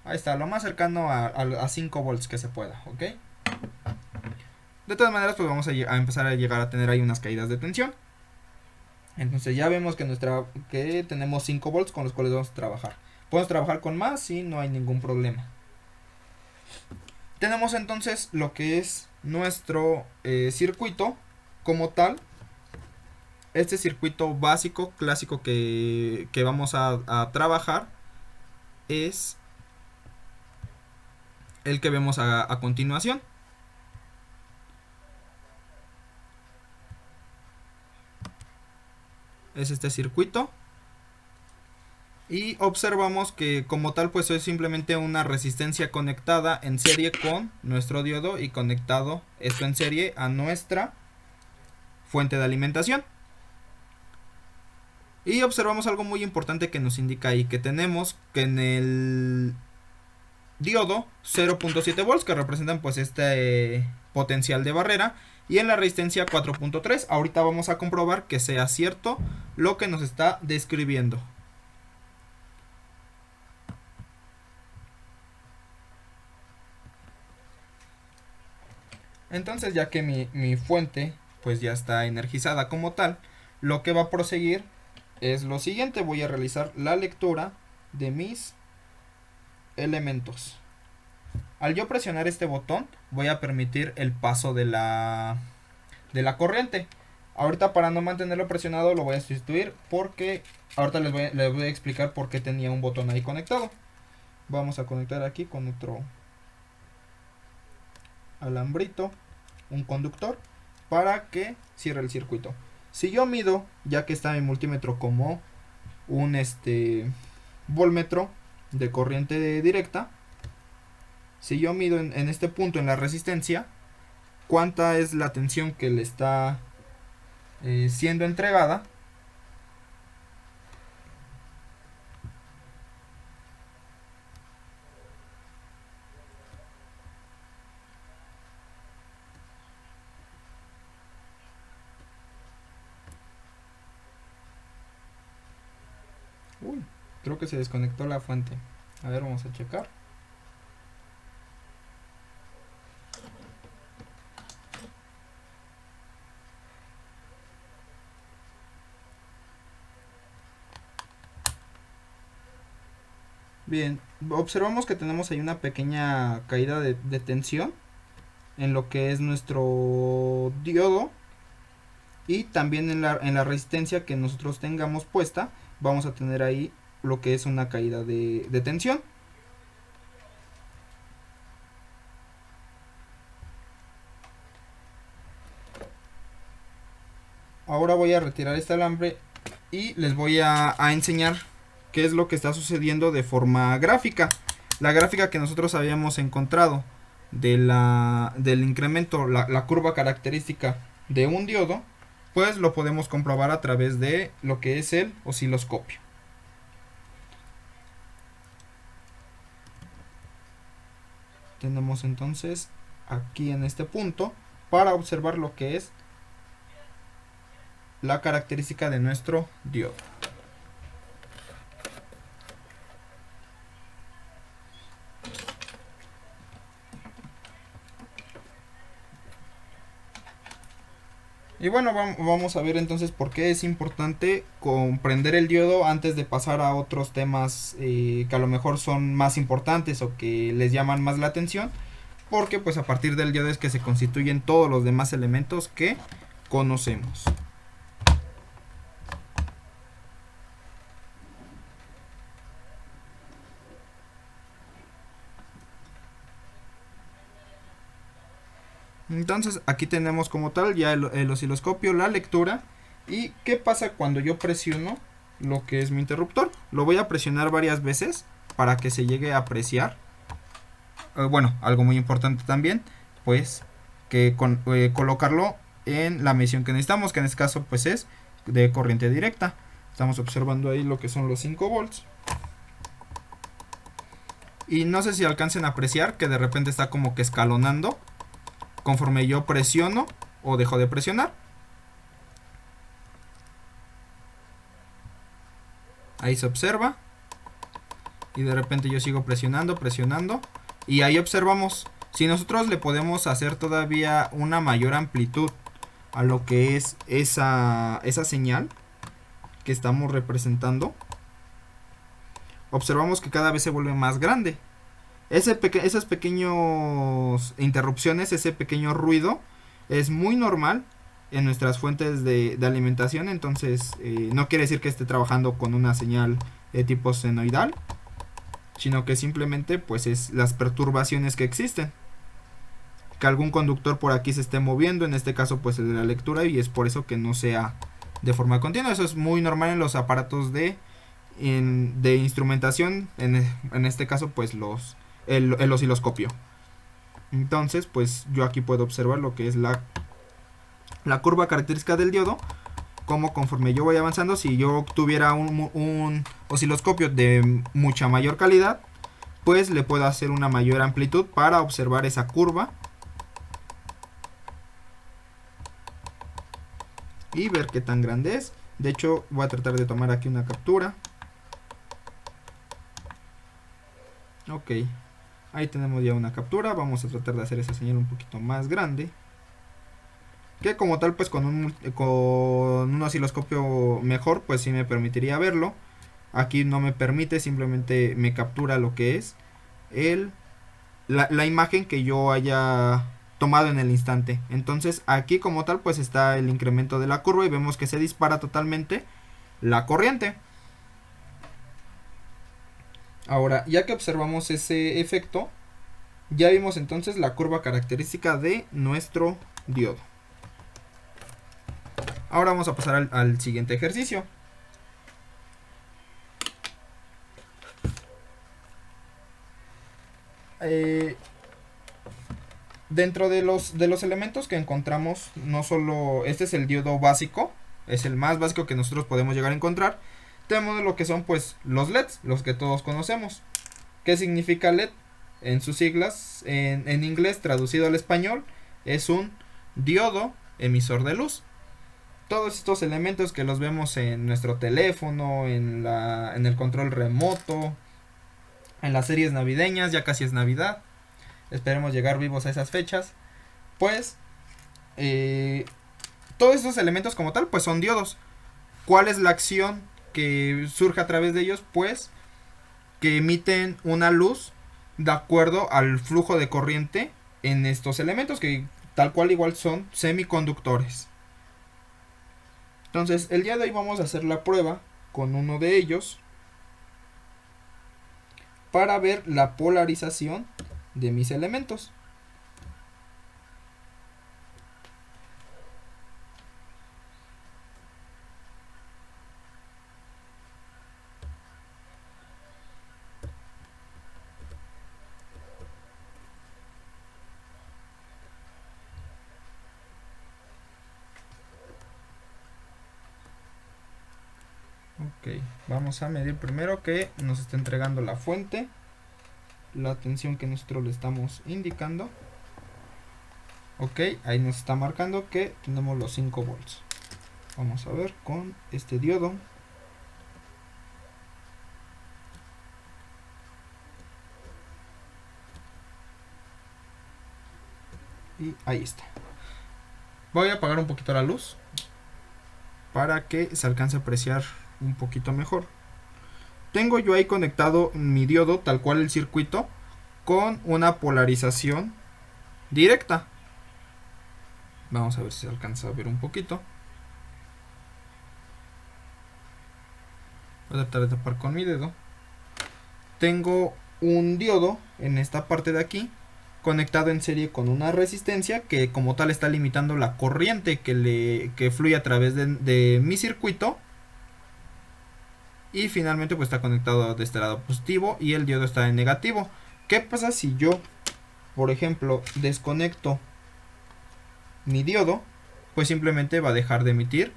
Ahí está, lo más cercano a 5 volts que se pueda, ¿ok? De todas maneras, pues vamos a empezar a llegar a tener ahí unas caídas de tensión. Entonces ya vemos que tenemos 5 volts con los cuales vamos a trabajar. Podemos trabajar con más y no hay ningún problema. Tenemos entonces lo que es nuestro circuito como tal. Este circuito básico, clásico que vamos a trabajar es el que vemos a continuación. Es este circuito. Y observamos que como tal pues es simplemente una resistencia conectada en serie con nuestro diodo y conectado esto en serie a nuestra fuente de alimentación. Y observamos algo muy importante que nos indica ahí, que tenemos que en el diodo 0.7 volts que representan pues este potencial de barrera, y en la resistencia 4.3. Ahorita vamos a comprobar que sea cierto lo que nos está describiendo. Entonces ya que mi fuente pues ya está energizada como tal, lo que va a proseguir es lo siguiente. Voy a realizar la lectura de mis elementos. Al yo presionar este botón voy a permitir el paso de la corriente. Ahorita para no mantenerlo presionado lo voy a sustituir, porque ahorita les voy a explicar por qué tenía un botón ahí conectado. Vamos a conectar aquí con otro alambrito, un conductor, para que cierre el circuito. Si yo mido, ya que está mi multímetro como un voltmetro de corriente directa, si yo mido en este punto en la resistencia cuánta es la tensión que le está siendo entregada, creo que se desconectó la fuente. A ver, vamos a checar. Bien, observamos que tenemos ahí una pequeña caída de tensión en lo que es nuestro diodo, y también en la resistencia que nosotros tengamos puesta vamos a tener ahí lo que es una caída de tensión. Ahora voy a retirar este alambre y les voy a enseñar qué es lo que está sucediendo de forma gráfica. La gráfica que nosotros habíamos encontrado del incremento, la curva característica de un diodo, pues lo podemos comprobar a través de lo que es el osciloscopio. Tenemos entonces aquí en este punto para observar lo que es la característica de nuestro diodo. Y bueno, vamos a ver entonces por qué es importante comprender el diodo antes de pasar a otros temas que a lo mejor son más importantes o que les llaman más la atención, porque pues a partir del diodo es que se constituyen todos los demás elementos que conocemos. Entonces aquí tenemos como tal ya el osciloscopio, la lectura. ¿Y qué pasa cuando yo presiono lo que es mi interruptor? Lo voy a presionar varias veces para que se llegue a apreciar. Bueno, algo muy importante también, pues que colocarlo en la medición que necesitamos, que en este caso pues es de corriente directa. Estamos observando ahí lo que son los 5 volts. Y no sé si alcancen a apreciar que de repente está como que escalonando conforme yo presiono o dejo de presionar. Ahí se observa. Y de repente yo sigo presionando, presionando. Y ahí observamos. Si nosotros le podemos hacer todavía una mayor amplitud a lo que es esa señal que estamos representando, observamos que cada vez se vuelve más grande. Esas pequeñas interrupciones, ese pequeño ruido, es muy normal en nuestras fuentes de alimentación. Entonces no quiere decir que esté trabajando con una señal de tipo senoidal, sino que simplemente pues es las perturbaciones que existen, que algún conductor por aquí se esté moviendo, en este caso pues el de la lectura, y es por eso que no sea de forma continua. Eso es muy normal en los aparatos de instrumentación, en este caso pues el osciloscopio. Entonces pues yo aquí puedo observar lo que es la curva característica del diodo, como conforme yo voy avanzando, si yo tuviera un osciloscopio de mucha mayor calidad, pues le puedo hacer una mayor amplitud para observar esa curva y ver qué tan grande es. De hecho voy a tratar de tomar aquí una captura. Ok, ahí tenemos ya una captura. Vamos a tratar de hacer esa señal un poquito más grande, que como tal pues con un osciloscopio mejor pues sí me permitiría verlo. Aquí no me permite, simplemente me captura lo que es la imagen que yo haya tomado en el instante. Entonces aquí como tal pues está el incremento de la curva y vemos que se dispara totalmente la corriente. Ahora, ya que observamos ese efecto, ya vimos entonces la curva característica de nuestro diodo. Ahora vamos a pasar al siguiente ejercicio. Dentro de los elementos que encontramos, no solo este es el diodo básico, es el más básico que nosotros podemos llegar a encontrar. Tenemos lo que son pues los LEDs, los que todos conocemos. ¿Qué significa LED? En sus siglas, en inglés traducido al español, es un diodo emisor de luz. Todos estos elementos que los vemos en nuestro teléfono, en el control remoto, en las series navideñas, ya casi es Navidad, esperemos llegar vivos a esas fechas, pues todos estos elementos como tal pues son diodos. ¿Cuál es la acción que surge a través de ellos? Pues que emiten una luz de acuerdo al flujo de corriente en estos elementos que tal cual igual son semiconductores. Entonces el día de hoy vamos a hacer la prueba con uno de ellos para ver la polarización de mis elementos. Ok, vamos a medir primero que nos esté entregando la fuente, la tensión que nosotros le estamos indicando. Ok, ahí nos está marcando que tenemos los 5 volts. Vamos a ver con este diodo. Y ahí está. Voy a apagar un poquito la luz para que se alcance a apreciar un poquito mejor. Tengo yo ahí conectado mi diodo, tal cual el circuito, con una polarización directa. Vamos a ver si se alcanza a ver un poquito. Voy a tratar de tapar con mi dedo. Tengo un diodo en esta parte de aquí, conectado en serie con una resistencia que como tal está limitando la corriente que fluye a través de mi circuito. Y finalmente pues está conectado de este lado positivo y el diodo está en negativo. ¿Qué pasa si yo, por ejemplo, desconecto mi diodo? Pues simplemente va a dejar de emitir.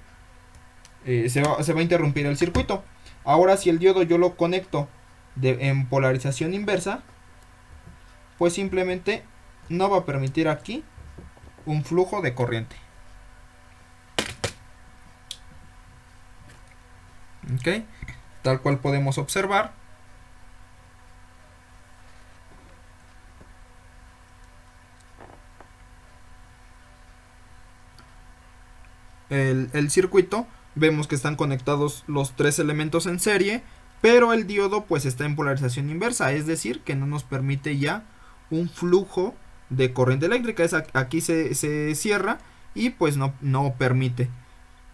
Se va a interrumpir el circuito. Ahora si el diodo yo lo conecto en polarización inversa, pues simplemente no va a permitir aquí un flujo de corriente. Ok, tal cual podemos observar. El circuito, vemos que están conectados los 3 elementos en serie, pero el diodo pues está en polarización inversa, es decir, que no nos permite ya un flujo de corriente eléctrica. Aquí se cierra y pues no permite.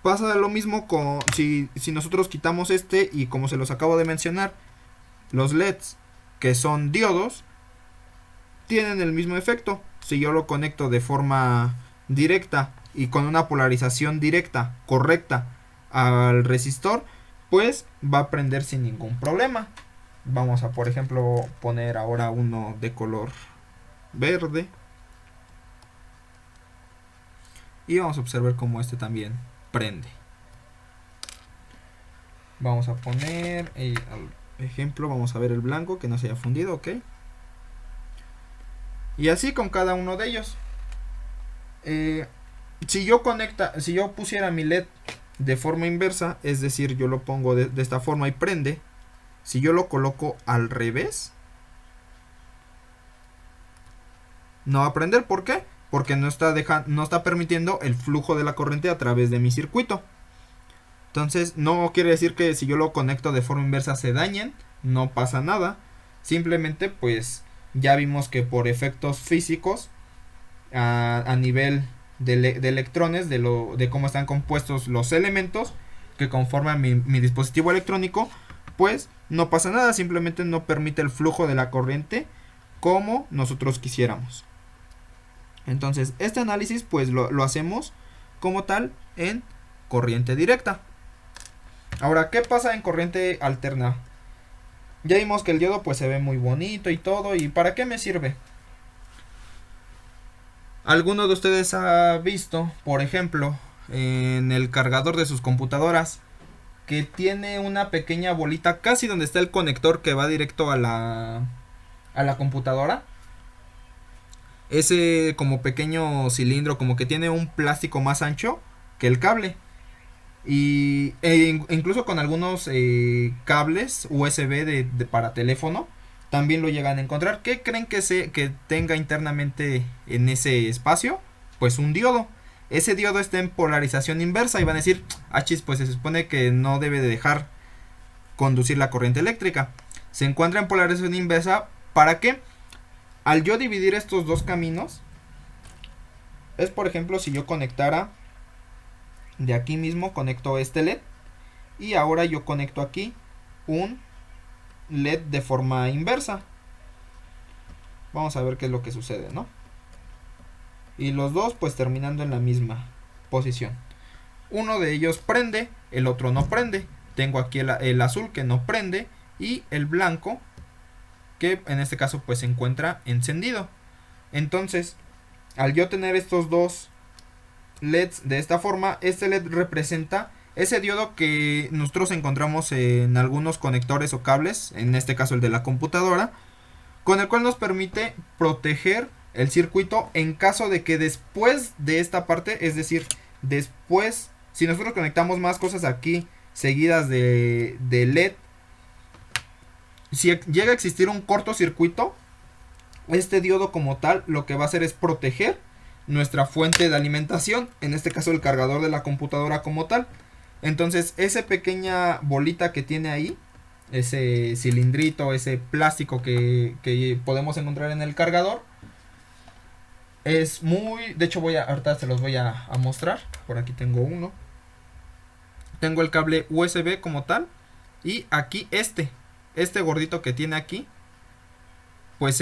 Pasa lo mismo con si nosotros quitamos este y como se los acabo de mencionar, los LEDs que son diodos tienen el mismo efecto. Si yo lo conecto de forma directa y con una polarización directa correcta al resistor, pues va a prender sin ningún problema. Vamos a por ejemplo poner ahora uno de color verde y vamos a observar cómo este también prende. Vamos a poner al ejemplo, vamos a ver el blanco que no se haya fundido, ok. Y así con cada uno de ellos. Si yo pusiera mi LED de forma inversa, es decir, yo lo pongo de esta forma y prende. Si yo lo coloco al revés, no va a prender. ¿Por qué? Porque no está permitiendo el flujo de la corriente a través de mi circuito. Entonces no quiere decir que si yo lo conecto de forma inversa se dañen, no pasa nada. Simplemente pues ya vimos que por efectos físicos a nivel de electrones, de cómo están compuestos los elementos que conforman mi dispositivo electrónico, pues no pasa nada, simplemente no permite el flujo de la corriente como nosotros quisiéramos. Entonces este análisis pues lo hacemos como tal en corriente directa. Ahora, ¿qué pasa en corriente alterna? Ya vimos que el diodo pues se ve muy bonito y todo, ¿y para qué me sirve? ¿Alguno de ustedes ha visto, por ejemplo, en el cargador de sus computadoras, que tiene una pequeña bolita casi donde está el conector que va directo a la computadora? Ese como pequeño cilindro, como que tiene un plástico más ancho que el cable. Incluso con algunos cables USB para teléfono también lo llegan a encontrar. ¿Qué creen que tenga internamente en ese espacio? Pues un diodo. Ese diodo está en polarización inversa y van a decir, pues se supone que no debe de dejar conducir la corriente eléctrica. se encuentra en polarización inversa. ¿Para qué? Al yo dividir estos dos caminos, es por ejemplo si yo conectara de aquí mismo, conecto este LED y ahora yo conecto aquí un LED de forma inversa. Vamos a ver qué es lo que sucede, ¿no? Y los dos pues terminando en la misma posición. Uno de ellos prende, el otro no prende. Tengo aquí el azul que no prende y el blanco que en este caso pues se encuentra encendido. Entonces, al yo tener estos dos LEDs de esta forma, este LED representa ese diodo que nosotros encontramos en algunos conectores o cables, en este caso el de la computadora, con el cual nos permite proteger el circuito en caso de que después de esta parte, es decir, después, si nosotros conectamos más cosas aquí seguidas de LED, si llega a existir un cortocircuito, este diodo como tal lo que va a hacer es proteger nuestra fuente de alimentación, en este caso el cargador de la computadora como tal. Entonces esa pequeña bolita que tiene ahí, ese cilindrito, ese plástico que podemos encontrar en el cargador, es muy... De hecho ahorita se los voy a mostrar. Por aquí tengo uno. Tengo el cable USB como tal. Y aquí este gordito que tiene aquí, pues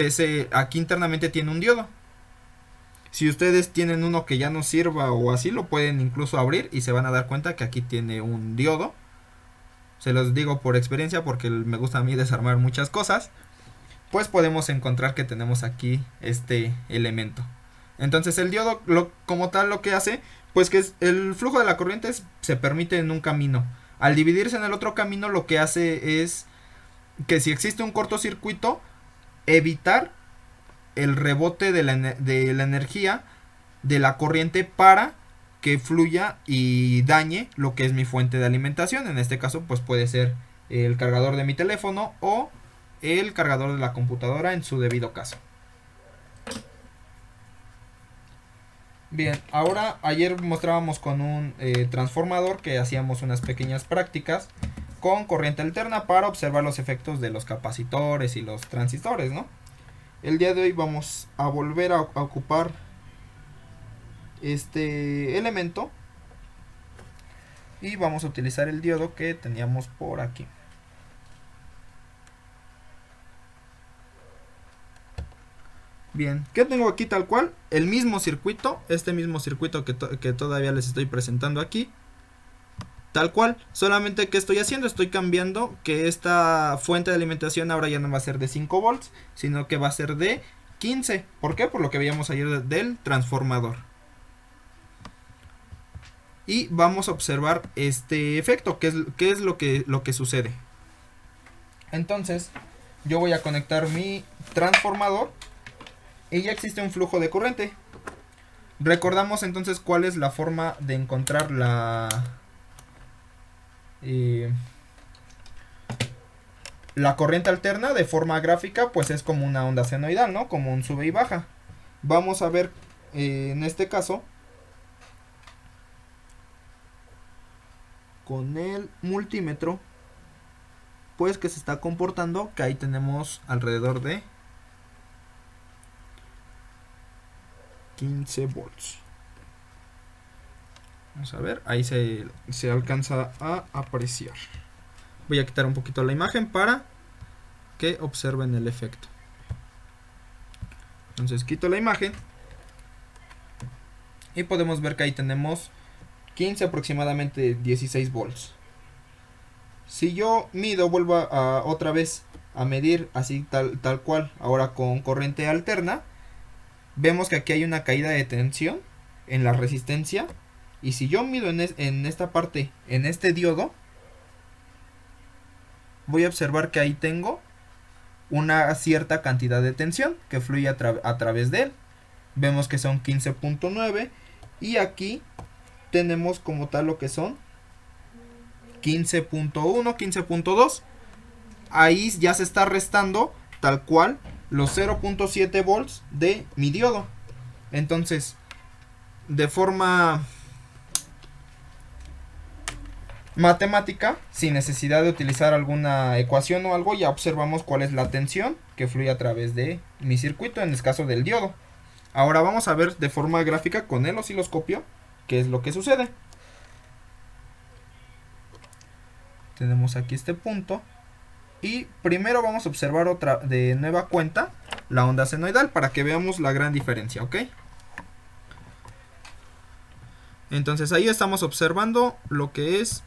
aquí internamente tiene un diodo. Si ustedes tienen uno que ya no sirva o así, lo pueden incluso abrir y se van a dar cuenta que aquí tiene un diodo. Se los digo por experiencia porque me gusta a mí desarmar muchas cosas. Pues podemos encontrar que tenemos aquí este elemento. Entonces el diodo como tal lo que hace, pues que el flujo de la corriente se permite en un camino. Al dividirse en el otro camino lo que hace es que si existe un cortocircuito, evitar el rebote de la energía de la corriente para que fluya y dañe lo que es mi fuente de alimentación. En este caso pues puede ser el cargador de mi teléfono o el cargador de la computadora en su debido caso. Bien, ahora ayer mostrábamos con un transformador que hacíamos unas pequeñas prácticas con corriente alterna para observar los efectos de los capacitores y los transistores, ¿no? El día de hoy vamos a volver a ocupar este elemento y vamos a utilizar el diodo que teníamos por aquí. Bien, ¿qué tengo aquí tal cual? El mismo circuito, este mismo circuito que todavía les estoy presentando aquí. Tal cual, solamente que estoy haciendo, estoy cambiando que esta fuente de alimentación ahora ya no va a ser de 5 volts, sino que va a ser de 15. ¿Por qué? Por lo que veíamos ayer del transformador. Y vamos a observar este efecto, qué es lo que sucede. Entonces, yo voy a conectar mi transformador y ya existe un flujo de corriente. Recordamos entonces cuál es la forma de encontrar la corriente alterna de forma gráfica, pues es como una onda senoidal, ¿no? Como un sube y baja. Vamos a ver en este caso con el multímetro, pues que se está comportando, que ahí tenemos alrededor de 15 volts. Vamos a ver, ahí se alcanza a apreciar. Voy a quitar un poquito la imagen para que observen el efecto. Entonces quito la imagen y podemos ver que ahí tenemos 15, aproximadamente 16 volts. Si yo mido, vuelvo otra vez a medir así tal cual, ahora con corriente alterna, vemos que aquí hay una caída de tensión en la resistencia. Y si yo mido en esta parte, en este diodo, voy a observar que ahí tengo una cierta cantidad de tensión que fluye a través de él. Vemos que son 15.9 y aquí tenemos como tal lo que son 15.1, 15.2. Ahí ya se está restando tal cual los 0.7 volts de mi diodo. Entonces, de forma matemática, sin necesidad de utilizar alguna ecuación o algo, ya observamos cuál es la tensión que fluye a través de mi circuito, en el caso del diodo. Ahora vamos a ver de forma gráfica con el osciloscopio qué es lo que sucede. Tenemos aquí este punto. Y primero vamos a observar otra de nueva cuenta, la onda senoidal, para que veamos la gran diferencia, ¿ok? Entonces ahí estamos observando lo que es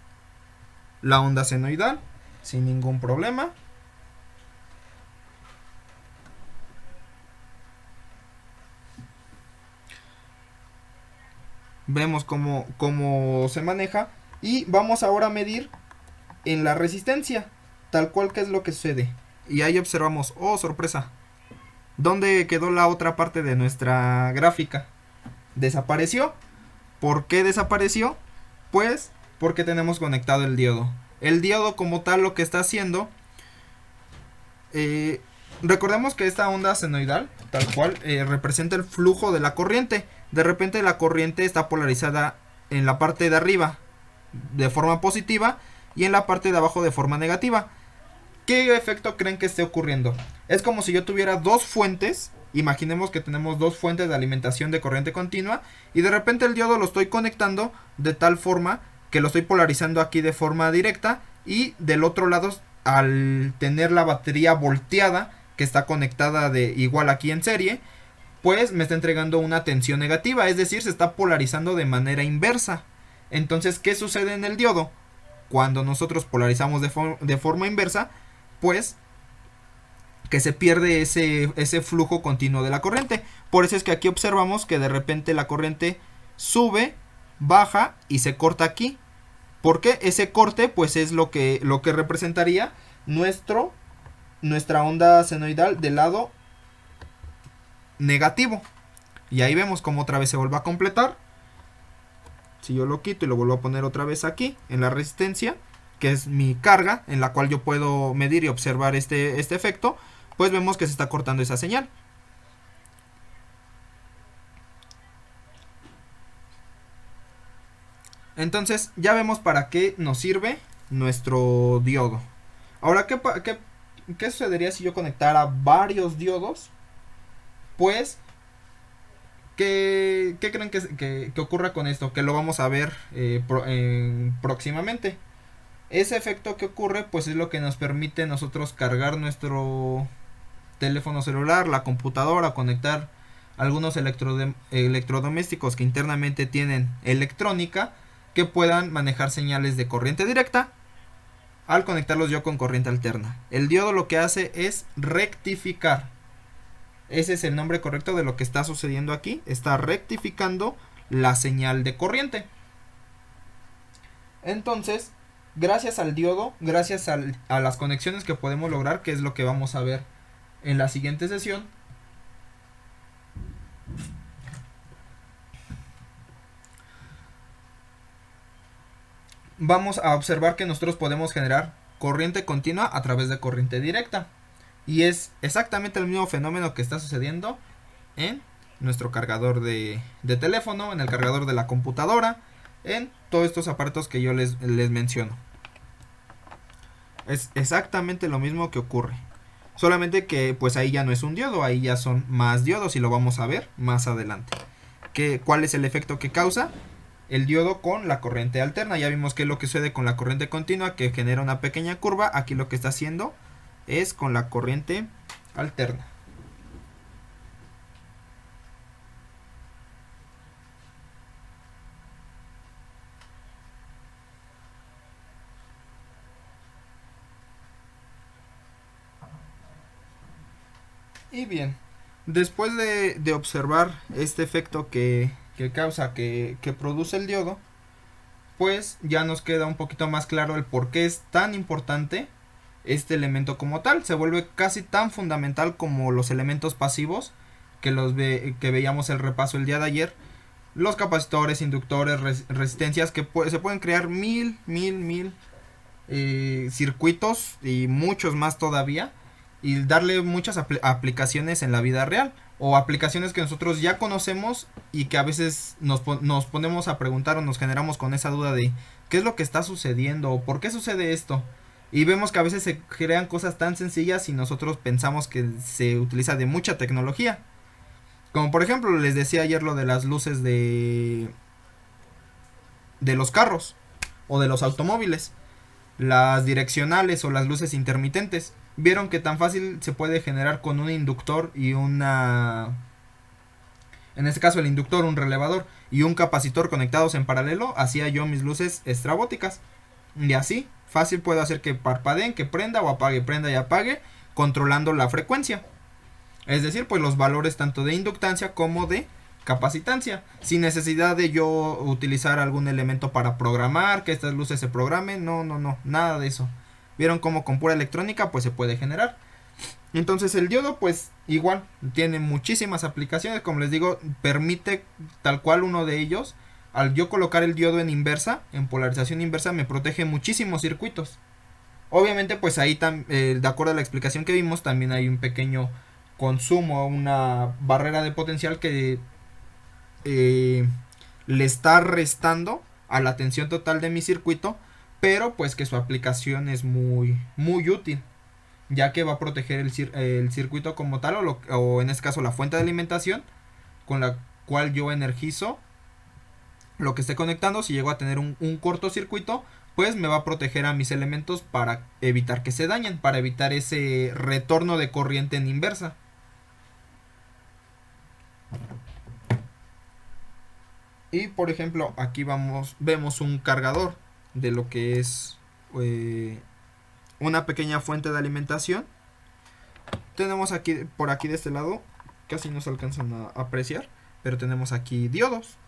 la onda senoidal sin ningún problema. Vemos cómo se maneja y vamos ahora a medir en la resistencia, tal cual que es lo que sucede. Y ahí observamos, oh sorpresa, ¿dónde quedó la otra parte de nuestra gráfica? Desapareció. ¿Por qué desapareció? Pues porque tenemos conectado el diodo. El diodo como tal lo que está haciendo, recordemos que esta onda senoidal, tal cual, representa el flujo de la corriente. De repente la corriente está polarizada en la parte de arriba de forma positiva y en la parte de abajo de forma negativa. ¿Qué efecto creen que esté ocurriendo? Es como si yo tuviera dos fuentes. Imaginemos que tenemos dos fuentes de alimentación de corriente continua y de repente el diodo lo estoy conectando de tal forma que lo estoy polarizando aquí de forma directa, y del otro lado, al tener la batería volteada que está conectada de igual aquí en serie, pues me está entregando una tensión negativa, es decir, se está polarizando de manera inversa. Entonces, ¿qué sucede en el diodo? Cuando nosotros polarizamos de forma inversa, pues que se pierde ese flujo continuo de la corriente. Por eso es que aquí observamos que de repente la corriente sube, baja y se corta aquí. ¿Por qué? Ese corte pues es lo que representaría nuestra onda senoidal del lado negativo. Y ahí vemos como otra vez se vuelve a completar. Si yo lo quito y lo vuelvo a poner otra vez aquí en la resistencia, que es mi carga en la cual yo puedo medir y observar este efecto, pues vemos que se está cortando esa señal. Entonces ya vemos para qué nos sirve nuestro diodo. Ahora, ¿qué sucedería si yo conectara varios diodos? Pues, ¿qué creen que ocurra con esto? Que lo vamos a ver próximamente. Ese efecto que ocurre pues es lo que nos permite nosotros cargar nuestro teléfono celular, la computadora, conectar algunos electrodomésticos que internamente tienen electrónica, que puedan manejar señales de corriente directa al conectarlos yo con corriente alterna. El diodo lo que hace es rectificar. Ese es el nombre correcto de lo que está sucediendo aquí. Está rectificando la señal de corriente. Entonces, gracias al diodo, gracias a las conexiones que podemos lograr, que es lo que vamos a ver en la siguiente sesión, vamos a observar que nosotros podemos generar corriente continua a través de corriente directa. Y es exactamente el mismo fenómeno que está sucediendo en nuestro cargador de teléfono, en el cargador de la computadora, en todos estos aparatos que yo les menciono. Es exactamente lo mismo que ocurre. Solamente que pues ahí ya no es un diodo, ahí ya son más diodos y lo vamos a ver más adelante. ¿Cuál es el efecto que causa el diodo con la corriente alterna? Ya vimos que es lo que sucede con la corriente continua, que genera una pequeña curva. Aquí lo que está haciendo es con la corriente alterna. Y bien, después de observar este efecto que causa, que produce el diodo, pues ya nos queda un poquito más claro el por qué es tan importante este elemento como tal. Se vuelve casi tan fundamental como los elementos pasivos que veíamos el repaso el día de ayer. Los capacitores, inductores, resistencias, que se pueden crear mil circuitos y muchos más todavía, y darle muchas aplicaciones en la vida real o aplicaciones que nosotros ya conocemos y que a veces nos ponemos a preguntar o nos generamos con esa duda de qué es lo que está sucediendo o por qué sucede esto. Y vemos que a veces se crean cosas tan sencillas y nosotros pensamos que se utiliza de mucha tecnología. Como por ejemplo les decía ayer lo de las luces de los carros o de los automóviles, las direccionales o las luces intermitentes. Vieron que tan fácil se puede generar con un inductor y en este caso el inductor, un relevador y un capacitor conectados en paralelo. Hacía yo mis luces estrabóticas y así fácil puedo hacer que parpadeen, que prenda o apague, prenda y apague, controlando la frecuencia, es decir, pues los valores tanto de inductancia como de capacitancia, sin necesidad de yo utilizar algún elemento para programar, que estas luces se programen, no, nada de eso. Vieron cómo con pura electrónica pues se puede generar. Entonces el diodo pues igual tiene muchísimas aplicaciones, como les digo, permite tal cual uno de ellos, al yo colocar el diodo en inversa, en polarización inversa, me protege muchísimos circuitos. Obviamente pues ahí de acuerdo a la explicación que vimos también hay un pequeño consumo, una barrera de potencial que le está restando a la tensión total de mi circuito, pero pues que su aplicación es muy útil, ya que va a proteger el circuito como tal o en este caso la fuente de alimentación con la cual yo energizo lo que esté conectando. Si llego a tener un cortocircuito, pues me va a proteger a mis elementos para evitar que se dañen, para evitar ese retorno de corriente en inversa. Y por ejemplo aquí vemos un cargador de lo que es una pequeña fuente de alimentación. Tenemos aquí, por aquí de este lado, casi no se alcanzan a apreciar, pero tenemos aquí diodos.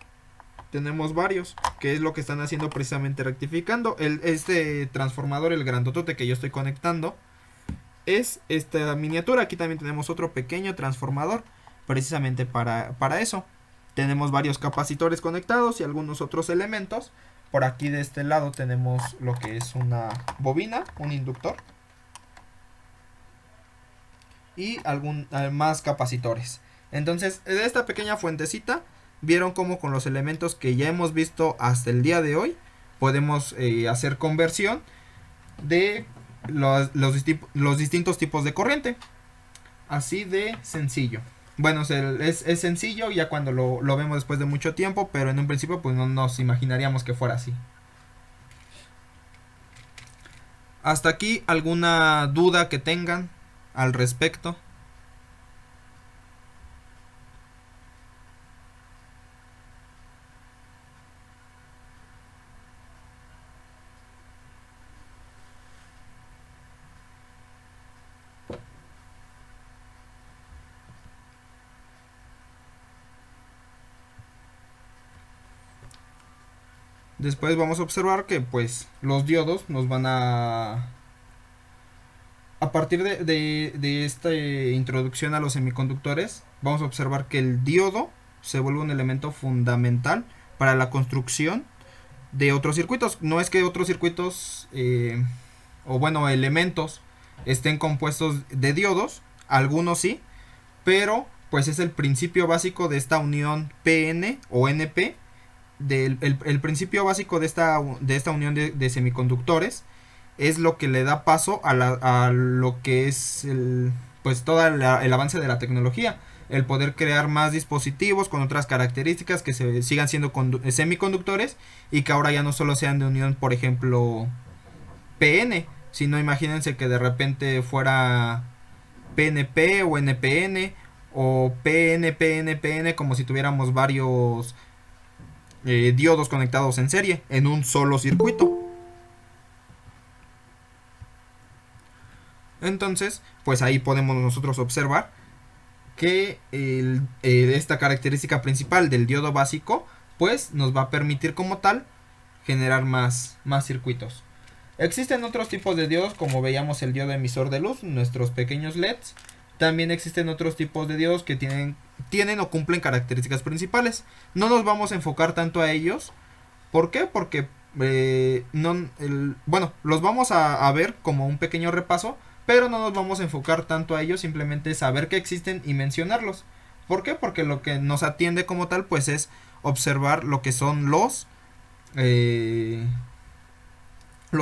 Tenemos varios, que es lo que están haciendo precisamente rectificando. Este transformador, el grandotote que yo estoy conectando, es esta miniatura. Aquí también tenemos otro pequeño transformador, precisamente para eso. Tenemos varios capacitores conectados y algunos otros elementos. Por aquí de este lado tenemos lo que es una bobina, un inductor. Y más capacitores. Entonces, de esta pequeña fuentecita, vieron cómo con los elementos que ya hemos visto hasta el día de hoy, podemos hacer conversión de los distintos tipos de corriente. Así de sencillo. Bueno, es sencillo ya cuando lo vemos después de mucho tiempo, pero en un principio pues no nos imaginaríamos que fuera así. Hasta aquí, ¿alguna duda que tengan al respecto? Después vamos a observar que pues los diodos nos van a partir de esta introducción a los semiconductores, vamos a observar que el diodo se vuelve un elemento fundamental para la construcción de otros circuitos. No es que otros circuitos o bueno, elementos estén compuestos de diodos, algunos sí, pero pues es el principio básico de esta unión PN o NP. El principio básico de esta unión de semiconductores es lo que le da paso a lo que es pues todo el avance de la tecnología, el poder crear más dispositivos con otras características que sigan siendo semiconductores y que ahora ya no solo sean de unión, por ejemplo, PN, sino imagínense que de repente fuera PNP o NPN o PNPNPN, como si tuviéramos varios diodos conectados en serie en un solo circuito. Entonces, pues ahí podemos nosotros observar que esta característica principal del diodo básico pues nos va a permitir como tal generar más circuitos. Existen otros tipos de diodos, como veíamos el diodo emisor de luz, nuestros pequeños LEDs. También existen otros tipos de diodos que tienen o cumplen características principales. No nos vamos a enfocar tanto a ellos. ¿Por qué? Porque bueno, los vamos a ver como un pequeño repaso, pero no nos vamos a enfocar tanto a ellos, simplemente saber que existen y mencionarlos. ¿Por qué? Porque lo que nos atiende como tal pues es observar lo que son los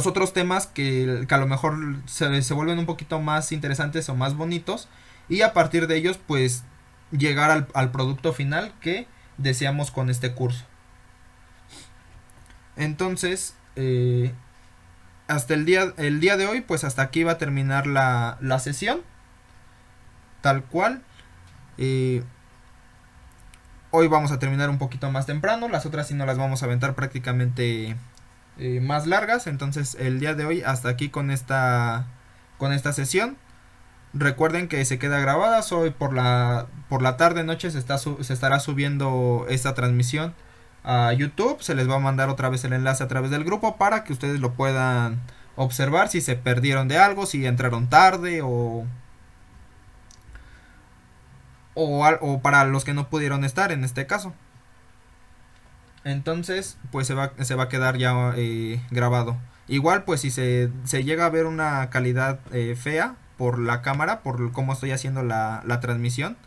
otros temas que a lo mejor se vuelven un poquito más interesantes o más bonitos, y a partir de ellos pues llegar al producto final que deseamos con este curso. Entonces hasta el día de hoy pues hasta aquí va a terminar la sesión tal cual. Hoy vamos a terminar un poquito más temprano, las otras sí no las vamos a aventar prácticamente más largas. Entonces el día de hoy hasta aquí con esta sesión. Recuerden que se queda grabada, hoy por la tarde noche se estará subiendo esta transmisión a YouTube. Se les va a mandar otra vez el enlace a través del grupo para que ustedes lo puedan observar si se perdieron de algo, si entraron tarde o para los que no pudieron estar en este caso. Entonces pues se va a quedar ya grabado. Igual pues si se llega a ver una calidad fea por la cámara, por cómo estoy haciendo la transmisión,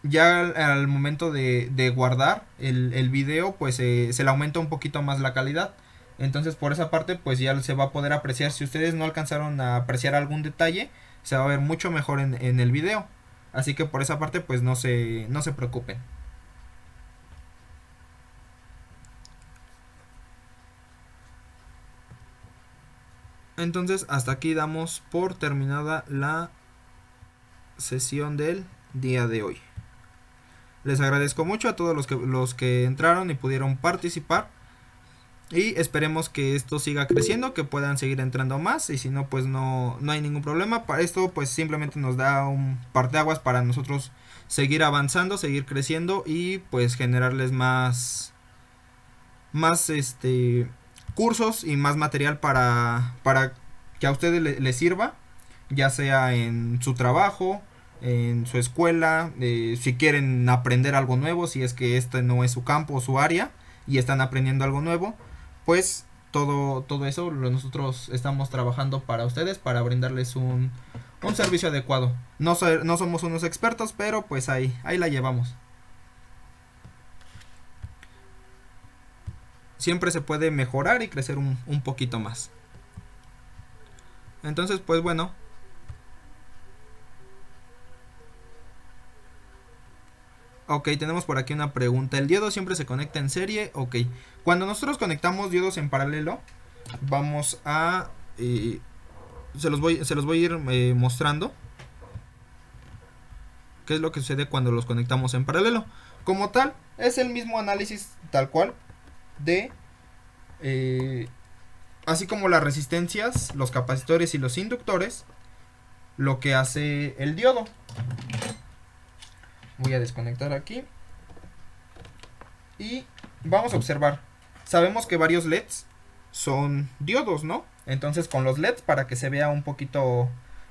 ya al momento de guardar el video pues se le aumenta un poquito más la calidad. Entonces por esa parte pues ya se va a poder apreciar. Si ustedes no alcanzaron a apreciar algún detalle, se va a ver mucho mejor en el video. Así que por esa parte pues no se preocupen. Entonces hasta aquí damos por terminada la sesión del día de hoy. Les agradezco mucho a todos los que entraron y pudieron participar. Y esperemos que esto siga creciendo, que puedan seguir entrando más. Y si no, pues no hay ningún problema. Para esto pues simplemente nos da un parteaguas para nosotros seguir avanzando, seguir creciendo y pues generarles más cursos y más material para que a ustedes les sirva, ya sea en su trabajo, en su escuela, si quieren aprender algo nuevo, si es que este no es su campo o su área y están aprendiendo algo nuevo, pues todo eso nosotros estamos trabajando para ustedes, para brindarles un servicio adecuado. No somos unos expertos, pero pues ahí la llevamos. Siempre se puede mejorar y crecer un poquito más. Entonces pues bueno, ok, tenemos por aquí una pregunta. ¿El diodo siempre se conecta en serie? Ok, cuando nosotros conectamos diodos en paralelo, vamos a se los voy a ir mostrando qué es lo que sucede cuando los conectamos en paralelo. Como tal, es el mismo análisis tal cual de así como las resistencias, los capacitores y los inductores, lo que hace el diodo. Voy a desconectar aquí y vamos a observar. Sabemos que varios LEDs son diodos, ¿no? Entonces con los LEDs, para que se vea un poquito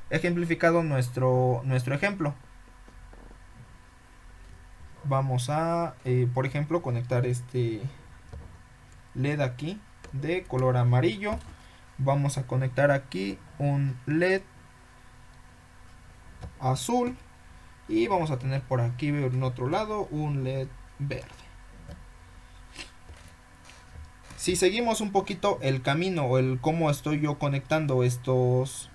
ejemplificado nuestro ejemplo, vamos a por ejemplo conectar este LED aquí de color amarillo. Vamos a conectar aquí un LED azul y vamos a tener por aquí en otro lado un LED verde. Si seguimos un poquito el camino o el cómo estoy yo conectando estos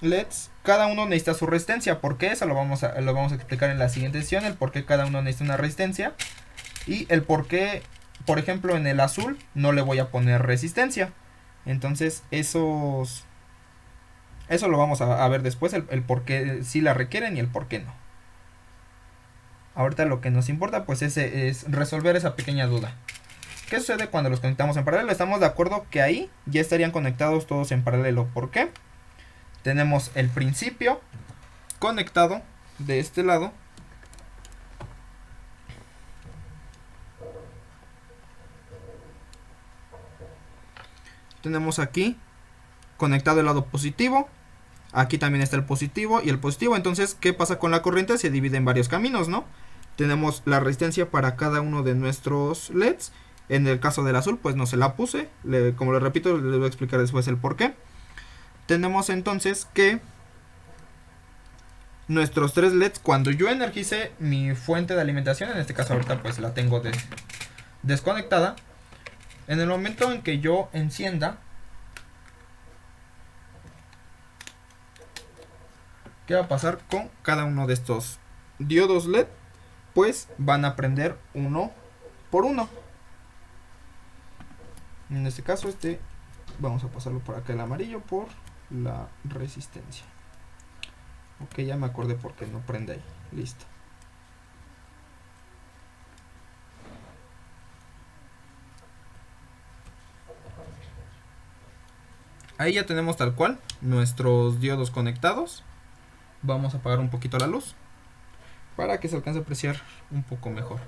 LEDs, cada uno necesita su resistencia. ¿Por qué? Eso lo vamos a explicar en la siguiente sesión, el por qué cada uno necesita una resistencia y el por qué, por ejemplo, en el azul no le voy a poner resistencia. Entonces eso lo vamos a ver después, el por qué sí la requieren y el por qué no. Ahorita lo que nos importa pues es resolver esa pequeña duda. ¿Qué sucede cuando los conectamos en paralelo? Estamos de acuerdo que ahí ya estarían conectados todos en paralelo. ¿Por qué? Tenemos el principio conectado de este lado. Tenemos aquí conectado el lado positivo. Aquí también está el positivo y el positivo. Entonces, ¿qué pasa con la corriente? Se divide en varios caminos, ¿no? Tenemos la resistencia para cada uno de nuestros LEDs. En el caso del azul, pues no se la puse. Como les repito, les voy a explicar después el por qué. tenemos entonces que nuestros 3 LEDs, cuando yo energice mi fuente de alimentación, en este caso ahorita pues la tengo desconectada, en el momento en que yo encienda, ¿qué va a pasar con cada uno de estos diodos LED? Pues van a prender uno por uno. En este caso vamos a pasarlo por acá el amarillo por la resistencia. Ok, ya me acordé por qué no prende ahí. Listo. Ahí ya tenemos tal cual nuestros diodos conectados. Vamos a apagar un poquito la luz para que se alcance a apreciar un poco mejor.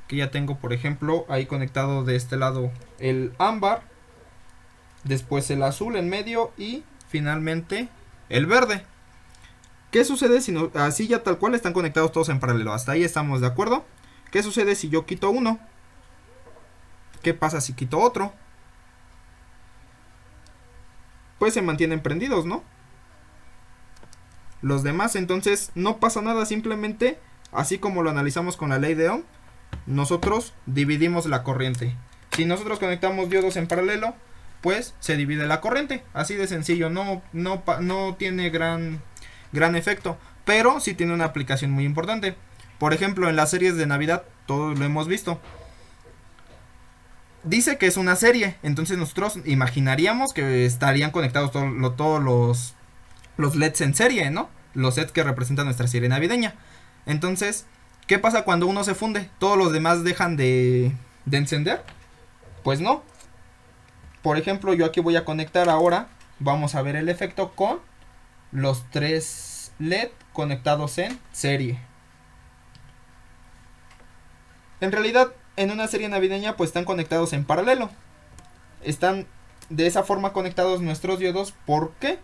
Que ya tengo, por ejemplo, ahí conectado de este lado el ámbar, después el azul en medio y finalmente el verde. ¿Qué sucede si no, así ya tal cual están conectados todos en paralelo? Hasta ahí estamos de acuerdo. ¿Qué sucede si yo quito uno? ¿Qué pasa si quito otro? Pues se mantienen prendidos, ¿no? Los demás, entonces no pasa nada, simplemente así como lo analizamos con la ley de Ohm, nosotros dividimos la corriente. Si nosotros conectamos diodos en paralelo, pues se divide la corriente, así de sencillo. No tiene gran efecto, pero sí tiene una aplicación muy importante. Por ejemplo, en las series de Navidad, todos lo hemos visto. Dice que es una serie, entonces nosotros imaginaríamos que estarían conectados todos los LEDs en serie, ¿no? Los LEDs que representan nuestra serie navideña. Entonces, ¿qué pasa cuando uno se funde? ¿Todos los demás dejan de encender? Pues no. Por ejemplo, yo aquí voy a conectar ahora. Vamos a ver el efecto con los 3 LED conectados en serie. En realidad, en una serie navideña pues están conectados en paralelo. Están de esa forma conectados nuestros diodos. ¿Por qué?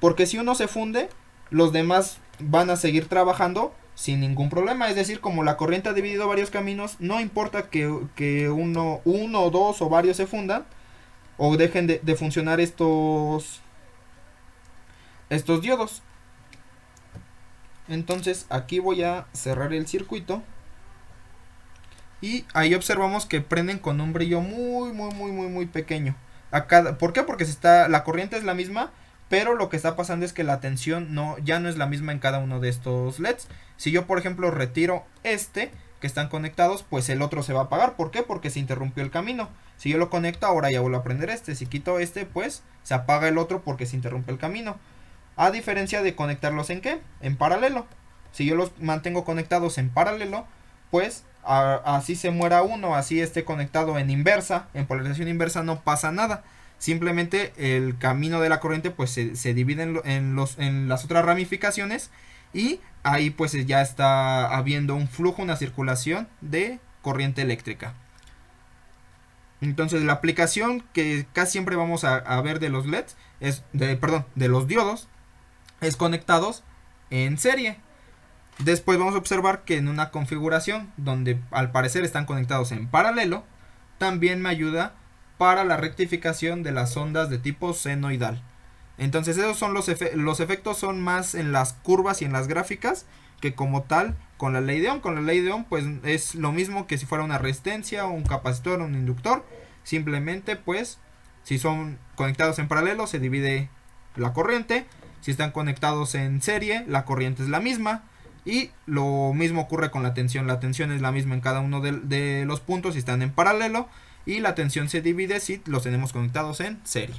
Porque si uno se funde, los demás van a seguir trabajando sin ningún problema. Es decir, como la corriente ha dividido varios caminos, no importa que uno o dos o varios se fundan o dejen de funcionar estos diodos. Entonces aquí voy a cerrar el circuito. Y ahí observamos que prenden con un brillo muy pequeño. ¿Por qué? Porque la corriente es la misma, pero lo que está pasando es que la tensión ya no es la misma en cada uno de estos LEDs. Si yo, por ejemplo, retiro que están conectados, pues el otro se va a apagar. ¿Por qué? Porque se interrumpió el camino. Si yo lo conecto, ahora ya vuelvo a prender Si quito pues se apaga el otro porque se interrumpe el camino. A diferencia de conectarlos ¿en qué? En paralelo. Si yo los mantengo conectados en paralelo, pues así se muera uno, así esté conectado en polarización inversa, no pasa nada. Simplemente el camino de la corriente pues se divide en las otras ramificaciones y ahí pues ya está habiendo un flujo, una circulación de corriente eléctrica. Entonces la aplicación que casi siempre vamos a ver de los LEDs de los diodos es conectados en serie. Después vamos a observar que en una configuración donde al parecer están conectados en paralelo, también me ayuda para la rectificación de las ondas de tipo senoidal. Entonces esos son los efectos son más en las curvas y en las gráficas que como tal con la ley de Ohm. Con la ley de Ohm pues es lo mismo que si fuera una resistencia o un capacitor o un inductor. Simplemente pues si son conectados en paralelo se divide la corriente. Si están conectados en serie la corriente es la misma. Y lo mismo ocurre con la tensión. La tensión es la misma en cada uno de los puntos si están en paralelo. Y la tensión se divide si los tenemos conectados en serie.